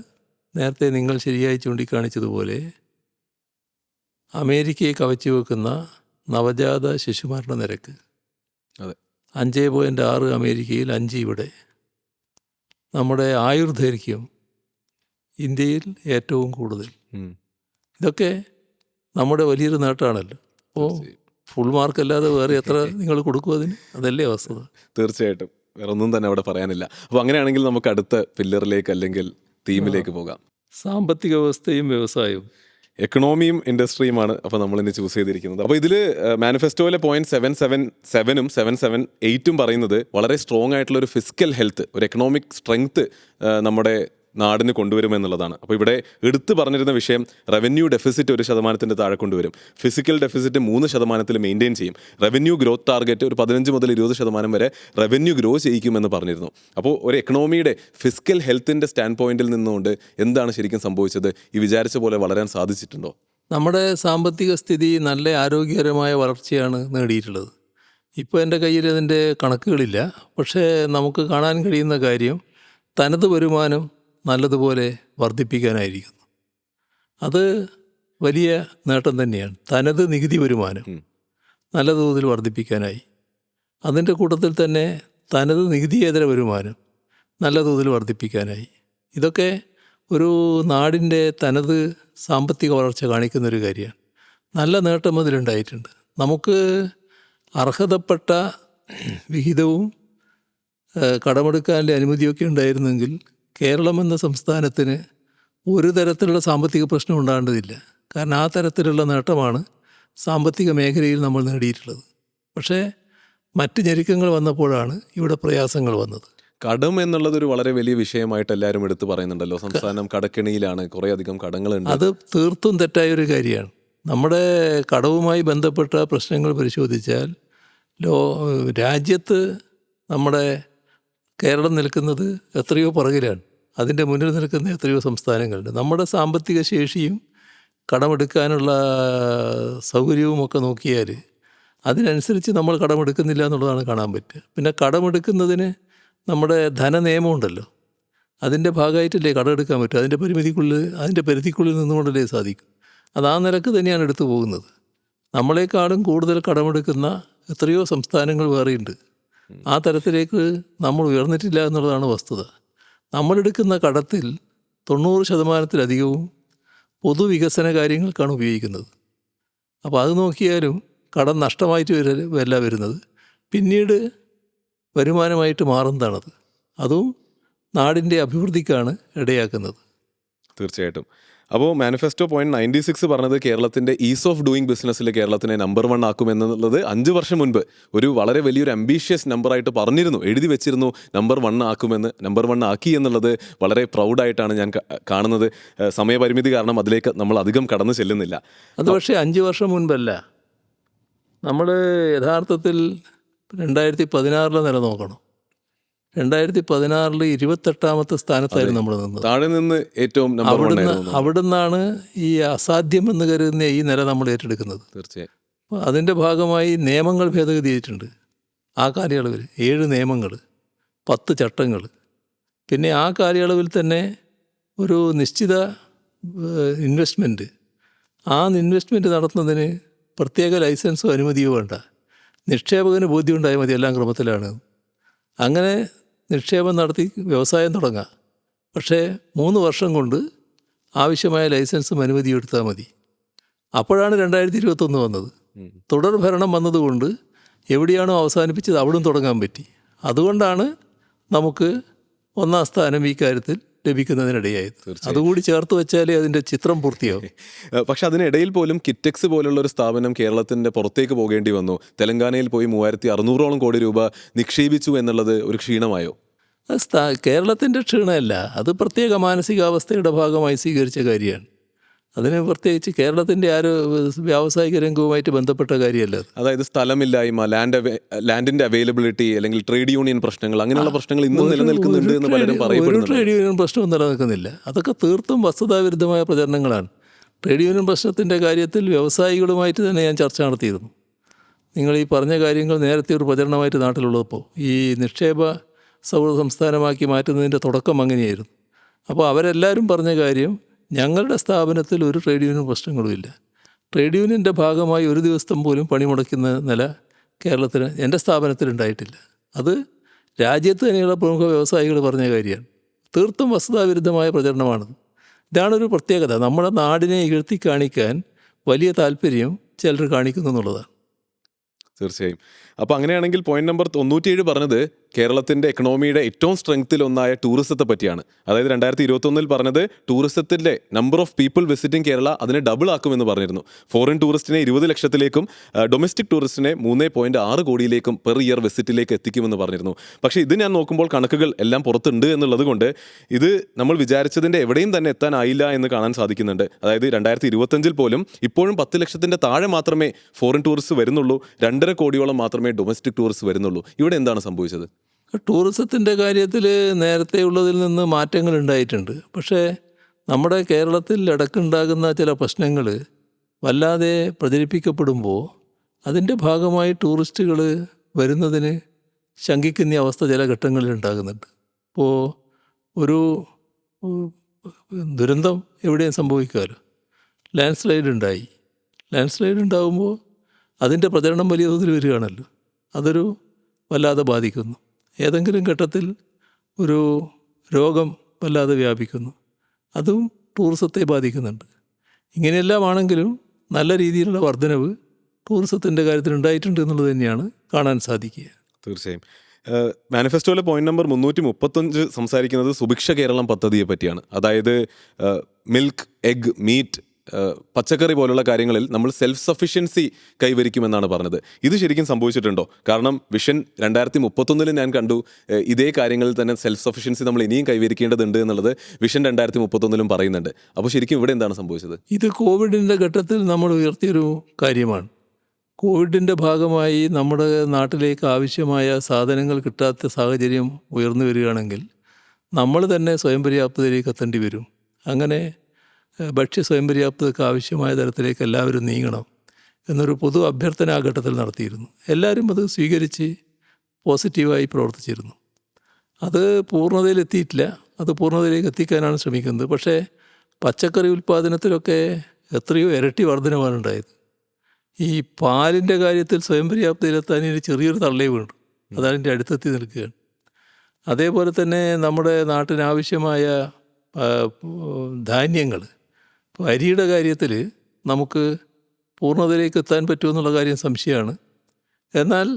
നേരത്തെ നിങ്ങൾ ശരിയായി ചൂണ്ടിക്കാണിച്ചതുപോലെ അമേരിക്കയെ കവച്ചു വെക്കുന്ന നവജാത ശിശുമരണ നിരക്ക്. അതെ, 5.6 അമേരിക്കയിൽ, 5 ഇവിടെ. നമ്മുടെ ആയുർദൈർഘ്യം ഇന്ത്യയിൽ ഏറ്റവും കൂടുതൽ. ഇതൊക്കെ നമ്മുടെ വലിയൊരു നേട്ടമാണല്ലോ. അപ്പോൾ ഫുൾ മാർക്ക് അല്ലാതെ വേറെ എത്ര നിങ്ങൾ കൊടുക്കും അതിന്? അതല്ലേ വസ്തുത. തീർച്ചയായിട്ടും. വേറെ ഒന്നും തന്നെ അവിടെ പറയാനില്ല. അപ്പോൾ അങ്ങനെയാണെങ്കിൽ നമുക്ക് അടുത്ത പില്ലറിലേക്ക് അല്ലെങ്കിൽ തീമിലേക്ക് പോകാം. സാമ്പത്തിക വ്യവസ്ഥയും വ്യവസായവും. എക്കണോമിയും ഇൻഡസ്ട്രിയുമാണ് അപ്പോൾ നമ്മളിന്ന് ചൂസ് ചെയ്തിരിക്കുന്നത്. അപ്പോൾ ഇതിൽ മാനിഫെസ്റ്റോയിലെ പോയിന്റ് 777-ഉം 778-ഉം പറയുന്നത് വളരെ സ്ട്രോങ് ആയിട്ടുള്ള ഒരു ഫിസിക്കൽ ഹെൽത്ത്, ഒരു എക്കണോമിക് സ്ട്രെങ്ത് നമ്മുടെ നാടിന് കൊണ്ടുവരുമെന്നുള്ളതാണ്. അപ്പോൾ ഇവിടെ എടുത്തു പറഞ്ഞിരുന്ന വിഷയം റവന്യൂ ഡെഫിസിറ്റ് 1% താഴെ കൊണ്ടുവരും, ഫിസിക്കൽ ഡെഫിസിറ്റ് 3% മെയിൻറ്റെയിൻ ചെയ്യും, റവന്യൂ ഗ്രോത്ത് ടാർഗറ്റ് ഒരു 15 മുതൽ 20% വരെ റവന്യൂ ഗ്രോ ചെയ്യിക്കുമെന്ന് പറഞ്ഞിരുന്നു. അപ്പോൾ ഒരു എക്കണോമിയുടെ ഫിസിക്കൽ ഹെൽത്തിൻ്റെ സ്റ്റാൻഡ് പോയിന്റിൽ നിന്നുകൊണ്ട് എന്താണ് ശരിക്കും സംഭവിച്ചത്? ഈ വിചാരിച്ച പോലെ വളരാൻ സാധിച്ചിട്ടുണ്ടോ? നമ്മുടെ സാമ്പത്തിക സ്ഥിതി നല്ല ആരോഗ്യകരമായ വളർച്ചയാണ് നേടിയിട്ടുള്ളത്. ഇപ്പോൾ എൻ്റെ കയ്യിൽ അതിൻ്റെ കണക്കുകളില്ല. പക്ഷേ നമുക്ക് കാണാൻ കഴിയുന്ന കാര്യം തനത് വരുമാനം നല്ലതുപോലെ വർദ്ധിപ്പിക്കാനായിരിക്കുന്നു. അത് വലിയ നേട്ടം തന്നെയാണ്. തനത് നികുതി വരുമാനം നല്ല തോതിൽ വർദ്ധിപ്പിക്കാനായി. അതിൻ്റെ കൂട്ടത്തിൽ തന്നെ തനത് നികുതിയേതര വരുമാനം നല്ല തോതിൽ വർദ്ധിപ്പിക്കാനായി. ഇതൊക്കെ ഒരു നാടിൻ്റെ തനത് സാമ്പത്തിക വളർച്ച കാണിക്കുന്നൊരു കാര്യമാണ്. നല്ല നേട്ടം അതിലുണ്ടായിട്ടുണ്ട്. നമുക്ക് അർഹതപ്പെട്ട വിഹിതവും കടമെടുക്കാനുള്ള അനുമതിയൊക്കെ ഉണ്ടായിരുന്നെങ്കിൽ കേരളം എന്ന സംസ്ഥാനത്തിന് ഒരു തരത്തിലുള്ള സാമ്പത്തിക പ്രശ്നം ഉണ്ടാകേണ്ടതില്ല. കാരണം ആ തരത്തിലുള്ള നേട്ടമാണ് സാമ്പത്തിക മേഖലയിൽ നമ്മൾ നേടിയിട്ടുള്ളത്. പക്ഷേ മറ്റ് ഞെരുക്കങ്ങൾ വന്നപ്പോഴാണ് ഇവിടെ പ്രയാസങ്ങൾ വന്നത്. കടം എന്നുള്ളതൊരു വളരെ വലിയ വിഷയമായിട്ട് എല്ലാവരും എടുത്ത് പറയുന്നുണ്ടല്ലോ. സംസ്ഥാനം കടക്കെണിയിലാണ്, കുറേയധികം കടങ്ങളുണ്ട്. അത് തീർത്തും തെറ്റായൊരു കാര്യമാണ്. നമ്മുടെ കടവുമായി ബന്ധപ്പെട്ട പ്രശ്നങ്ങൾ പരിശോധിച്ചാൽ രാജ്യത്ത് നമ്മുടെ കേരളം നിൽക്കുന്നത് എത്രയോ പുറകിലാണ്. അതിൻ്റെ മുന്നിൽ നിൽക്കുന്ന എത്രയോ സംസ്ഥാനങ്ങളുണ്ട്. നമ്മുടെ സാമ്പത്തിക ശേഷിയും കടമെടുക്കാനുള്ള സൗകര്യവും ഒക്കെ നോക്കിയാൽ അതിനനുസരിച്ച് നമ്മൾ കടമെടുക്കുന്നില്ല എന്നുള്ളതാണ് കാണാൻ പറ്റുക. പിന്നെ കടമെടുക്കുന്നതിന് നമ്മുടെ ധനനിയമമുണ്ടല്ലോ, അതിൻ്റെ ഭാഗമായിട്ടല്ലേ കടമെടുക്കാൻ പറ്റും. അതിൻ്റെ പരിധിക്കുള്ളിൽ നിന്നുകൊണ്ടല്ലേ സാധിക്കും. അത് ആ നിലക്ക് തന്നെയാണ് എടുത്തു പോകുന്നത്. നമ്മളെക്കാളും കൂടുതൽ കടമെടുക്കുന്ന എത്രയോ സംസ്ഥാനങ്ങൾ വേറെയുണ്ട്. ആ തരത്തിലേക്ക് നമ്മൾ ഉയർന്നിട്ടില്ല എന്നുള്ളതാണ് വസ്തുത. നമ്മളെടുക്കുന്ന കടത്തിൽ 90% പൊതുവികസന കാര്യങ്ങൾക്കാണ് ഉപയോഗിക്കുന്നത്. അപ്പോൾ അത് നോക്കിയാലും കടം നഷ്ടമായിട്ട് വല്ല വരുന്നത്, പിന്നീട് വരുമാനമായിട്ട് മാറുന്നതാണത്. അതും നാടിൻ്റെ അഭിവൃദ്ധിക്കാണ് ഇടയാക്കുന്നത്. തീർച്ചയായിട്ടും. അപ്പോൾ മാനിഫെസ്റ്റോ പോയിന്റ് 96 പറഞ്ഞത് കേരളത്തിൻ്റെ ഈസ് ഓഫ് ഡൂയിങ് ബിസിനസ്സിൽ കേരളത്തിനെ നമ്പർ 1 ആക്കുമെന്നുള്ളത് 5 വർഷം മുൻപ് ഒരു വളരെ വലിയൊരു അംബീഷ്യസ് നമ്പറായിട്ട് പറഞ്ഞിരുന്നു, എഴുതി വെച്ചിരുന്നു. നമ്പർ 1 ആക്കുമെന്ന്, നമ്പർ 1 ആക്കി എന്നുള്ളത് വളരെ പ്രൗഡായിട്ടാണ് ഞാൻ കാണുന്നത്. സമയപരിമിതി കാരണം അതിലേക്ക് നമ്മൾ അധികം കടന്നു ചെല്ലുന്നില്ല. അത് പക്ഷേ 5 വർഷം മുൻപല്ല. നമ്മൾ യഥാർത്ഥത്തിൽ 2016 നില നോക്കണം. 2016 28ാമത്തെ സ്ഥാനത്തായിരുന്നു നമ്മൾ നിന്നത്. താഴെ നിന്ന് ഏറ്റവും നമ്പർ 1 ആയിരുന്നു. അവിടുന്നാണ് ഈ അസാധ്യമെന്ന് കരുതുന്ന ഈ നില നമ്മൾ ഏറ്റെടുക്കുന്നത്. തീർച്ചയായും. അപ്പോൾ അതിൻ്റെ ഭാഗമായി നിയമങ്ങൾ ഭേദഗതി ചെയ്തിട്ടുണ്ട്. ആ കാലയളവിൽ 7 നിയമങ്ങൾ, 10 ചട്ടങ്ങൾ. പിന്നെ ആ കാലയളവിൽ തന്നെ ഒരു നിശ്ചിത ഇൻവെസ്റ്റ്മെൻറ്റ്, ആ ഇൻവെസ്റ്റ്മെൻറ്റ് നടത്തുന്നതിന് പ്രത്യേക ലൈസൻസോ അനുമതിയോ വേണ്ട. നിക്ഷേപകന് ബോധ്യമുണ്ടായാൽ മതി എല്ലാം ക്രമത്തിലാണ്. അങ്ങനെ നിക്ഷേപം നടത്തി വ്യവസായം തുടങ്ങാം. പക്ഷേ 3 വർഷം കൊണ്ട് ആവശ്യമായ ലൈസൻസും അനുമതിയും എടുത്താൽ മതി. അപ്പോഴാണ് 2021 വന്നത്. തുടർ ഭരണം വന്നതുകൊണ്ട് എവിടെയാണോ അവസാനിപ്പിച്ചത് അവിടും തുടങ്ങാൻ പറ്റി. അതുകൊണ്ടാണ് നമുക്ക് 1ാം സ്ഥാനം ഈ കാര്യത്തിൽ ലഭിക്കുന്നതിനിടയായത്. അതുകൂടി ചേർത്ത് വെച്ചാലേ അതിൻ്റെ ചിത്രം പൂർത്തിയാവും. പക്ഷെ അതിനിടയിൽ പോലും കിറ്റെക്സ് പോലുള്ള ഒരു സ്ഥാപനം കേരളത്തിൻ്റെ പുറത്തേക്ക് പോകേണ്ടി വന്നു. തെലങ്കാനയിൽ പോയി 3600 കോടി രൂപ നിക്ഷേപിച്ചു എന്നുള്ളത് ഒരു ക്ഷീണമായോ? കേരളത്തിൻ്റെ ക്ഷീണമല്ല, അത് പ്രത്യേക മാനസികാവസ്ഥയുടെ ഭാഗമായി സ്വീകരിച്ച കാര്യമാണ്. അതിന് പ്രത്യേകിച്ച് കേരളത്തിൻ്റെ വ്യാവസായിക രംഗവുമായിട്ട് ബന്ധപ്പെട്ട കാര്യമല്ല. അതായത് സ്ഥലമില്ലായ്മ, ലാൻഡിന്റെ അവൈലബിലിറ്റി, അല്ലെങ്കിൽ ട്രേഡ് യൂണിയൻ പ്രശ്നങ്ങൾ, അങ്ങനെയുള്ള പ്രശ്നങ്ങൾ ഇന്നും നിലനിൽക്കുന്നുണ്ട് എന്ന് പലരും പറയപ്പെടുന്നു. ഒരു ട്രേഡ് യൂണിയൻ പ്രശ്നവും നിലനിൽക്കുന്നില്ല. അതൊക്കെ തീർത്തും വസ്തുതാവിരുദ്ധമായ പ്രചരണങ്ങളാണ്. ട്രേഡ് യൂണിയൻ പ്രശ്നത്തിൻ്റെ കാര്യത്തിൽ വ്യവസായികളുമായിട്ട് തന്നെ ഞാൻ ചർച്ച നടത്തിയിരുന്നു. നിങ്ങൾ ഈ പറഞ്ഞ കാര്യങ്ങൾ നേരത്തെ ഒരു പ്രചരണമായിട്ട് നാട്ടിലുള്ളപ്പോൾ ഈ നിക്ഷേപ സൗഹൃദ സംസ്ഥാനമാക്കി മാറ്റുന്നതിൻ്റെ തുടക്കം അങ്ങനെയായിരുന്നു. അപ്പോൾ അവരെല്ലാവരും പറഞ്ഞ കാര്യം, ഞങ്ങളുടെ സ്ഥാപനത്തിൽ ഒരു ട്രേഡ് യൂണിയൻ പ്രശ്നങ്ങളുമില്ല. ട്രേഡ് യൂണിയൻ്റെ ഭാഗമായി ഒരു ദിവസം പോലും പണിമുടക്കുന്ന നില കേരളത്തിന്, എൻ്റെ സ്ഥാപനത്തിൽ ഉണ്ടായിട്ടില്ല. അത് രാജ്യത്ത് തന്നെയുള്ള പ്രമുഖ വ്യവസായികൾ പറഞ്ഞ കാര്യമാണ്. തീർത്തും വസ്തുതാവിരുദ്ധമായ പ്രചരണമാണത്. ഇതാണൊരു പ്രത്യേകത. നമ്മുടെ നാടിനെ ഇകഴ്ത്തി കാണിക്കാൻ വലിയ താല്പര്യം ചിലർ കാണിക്കുന്നു എന്നുള്ളതാണ്. തീർച്ചയായും. അപ്പോൾ അങ്ങനെയാണെങ്കിൽ പോയിന്റ് നമ്പർ 97 പറഞ്ഞത് കേരളത്തിൻ്റെ എക്കണോമിയുടെ ഏറ്റവും സ്ട്രെങ്ത്തിലൊന്നായ ടൂറിസത്തെ പറ്റിയാണ്. അതായത് 2021 പറഞ്ഞത് ടൂറിസത്തിൻ്റെ number of people visiting Kerala അതിനെ ഡബിൾ ആക്കുമെന്ന് പറഞ്ഞിരുന്നു. ഫോറിൻ ടൂറിസ്റ്റിനെ 20 ലക്ഷത്തിലേക്കും ഡൊമസ്റ്റിക് ടൂറിസ്റ്റിനെ 3.6 കോടിയിലേക്കും പെർ ഇയർ വിസിറ്റിലേക്ക് എത്തിക്കുമെന്ന് പറഞ്ഞിരുന്നു. പക്ഷേ ഇത് ഞാൻ നോക്കുമ്പോൾ കണക്കുകൾ എല്ലാം പുറത്തുണ്ട് എന്നുള്ളത് കൊണ്ട് ഇത് നമ്മൾ വിചാരിച്ചതിൻ്റെ എവിടെയും തന്നെ എത്താനായില്ല എന്ന് കാണാൻ സാധിക്കുന്നുണ്ട്. അതായത് 2025 പോലും ഇപ്പോഴും 10 ലക്ഷത്തിൻ്റെ താഴെ മാത്രമേ ഫോറിൻ ടൂറിസ്റ്റ് വരുന്നുള്ളൂ, 2.5 കോടിയോളം മാത്രമേ ഡൊമസ്റ്റിക് ടൂറിസ്റ്റ് വരുന്നുള്ളൂ. ഇവിടെ എന്താണ് സംഭവിച്ചത്? ടൂറിസത്തിൻ്റെ കാര്യത്തിൽ നേരത്തെ ഉള്ളതിൽ നിന്ന് മാറ്റങ്ങൾ ഉണ്ടായിട്ടുണ്ട്. പക്ഷേ നമ്മുടെ കേരളത്തിൽ ഇടയ്ക്കുണ്ടാകുന്ന ചില പ്രശ്നങ്ങൾ വല്ലാതെ പ്രചരിപ്പിക്കപ്പെടുമ്പോൾ അതിൻ്റെ ഭാഗമായി ടൂറിസ്റ്റുകൾ വരുന്നതിന് ശങ്കിക്കുന്ന അവസ്ഥ ചില ഘട്ടങ്ങളിൽ ഉണ്ടാകുന്നുണ്ട്. ഇപ്പോൾ ഒരു ദുരന്തം എവിടെയും സംഭവിക്കാമല്ലോ. ലാൻഡ് സ്ലൈഡ് ഉണ്ടാകുമ്പോൾ അതിൻ്റെ പ്രചരണം വലിയ തോതിൽ വരികയാണല്ലോ. അതൊരു വല്ലാതെ ബാധിക്കുന്നു. ഏതെങ്കിലും ഘട്ടത്തിൽ ഒരു രോഗം വല്ലാതെ വ്യാപിക്കുന്നു, അതും ടൂറിസത്തെ ബാധിക്കുന്നുണ്ട്. ഇങ്ങനെയെല്ലാം ആണെങ്കിലും നല്ല രീതിയിലുള്ള വർധനവ് ടൂറിസത്തിൻ്റെ കാര്യത്തിൽ ഉണ്ടായിട്ടുണ്ട് എന്നുള്ളത് തന്നെയാണ് കാണാൻ സാധിക്കുക. തീർച്ചയായും. മാനിഫെസ്റ്റോയിലെ പോയിന്റ് നമ്പർ 335 സംസാരിക്കുന്നത് സുഭിക്ഷ കേരളം പദ്ധതിയെ പറ്റിയാണ്. അതായത് മിൽക്ക്, എഗ്, മീറ്റ്, പച്ചക്കറി പോലുള്ള കാര്യങ്ങളിൽ നമ്മൾ സെൽഫ് സഫിഷ്യൻസി കൈവരിക്കുമെന്നാണ് പറഞ്ഞത്. ഇത് ശരിക്കും സംഭവിച്ചിട്ടുണ്ടോ? കാരണം വിഷൻ 2031 ഞാൻ കണ്ടു ഇതേ കാര്യങ്ങളിൽ തന്നെ സെൽഫ് സഫിഷ്യൻസി നമ്മൾ ഇനിയും കൈവരിക്കേണ്ടതുണ്ട് എന്നുള്ളത് വിഷൻ 2031 പറയുന്നുണ്ട്. അപ്പോൾ ശരിക്കും ഇവിടെ എന്താണ് സംഭവിച്ചത്? ഇത് കോവിഡിൻ്റെ ഘട്ടത്തിൽ നമ്മൾ ഉയർത്തിയൊരു കാര്യമാണ്. കോവിഡിൻ്റെ ഭാഗമായി നമ്മുടെ നാട്ടിലേക്ക് ആവശ്യമായ സാധനങ്ങൾ കിട്ടാത്ത സാഹചര്യം ഉയർന്നു വരികയാണെങ്കിൽ നമ്മൾ തന്നെ സ്വയം പര്യാപ്തതയിലേക്ക് എത്തേണ്ടി വരും. അങ്ങനെ ഭക്ഷ്യ സ്വയം പര്യാപ്തതയ്ക്ക് ആവശ്യമായ തരത്തിലേക്ക് എല്ലാവരും നീങ്ങണം എന്നൊരു പൊതു അഭ്യർത്ഥന ആ ഘട്ടത്തിൽ നടത്തിയിരുന്നു. എല്ലാവരും അത് സ്വീകരിച്ച് പോസിറ്റീവായി പ്രവർത്തിച്ചിരുന്നു. അത് പൂർണ്ണതയിലെത്തിയിട്ടില്ല. അത് പൂർണ്ണതയിലേക്ക് എത്തിക്കാനാണ് ശ്രമിക്കുന്നത്. പക്ഷേ പച്ചക്കറി ഉൽപ്പാദനത്തിലൊക്കെ എത്രയോ ഇരട്ടി വർധനമാണ് ഉണ്ടായത്. ഈ പാലിൻ്റെ കാര്യത്തിൽ സ്വയം പര്യാപ്തയിലെത്താൻ ഇനി ചെറിയൊരു തള്ളേ വീണ്ടു, അതതിൻ്റെ അടുത്തെത്തി നിൽക്കുകയാണ്. അതേപോലെ തന്നെ നമ്മുടെ നാട്ടിനാവശ്യമായ ധാന്യങ്ങൾ, ഇപ്പോൾ അരിയുടെ കാര്യത്തിൽ നമുക്ക് പൂർണ്ണതയിലേക്ക് എത്താൻ പറ്റുമെന്നുള്ള കാര്യം സംശയമാണ്. എന്നാൽ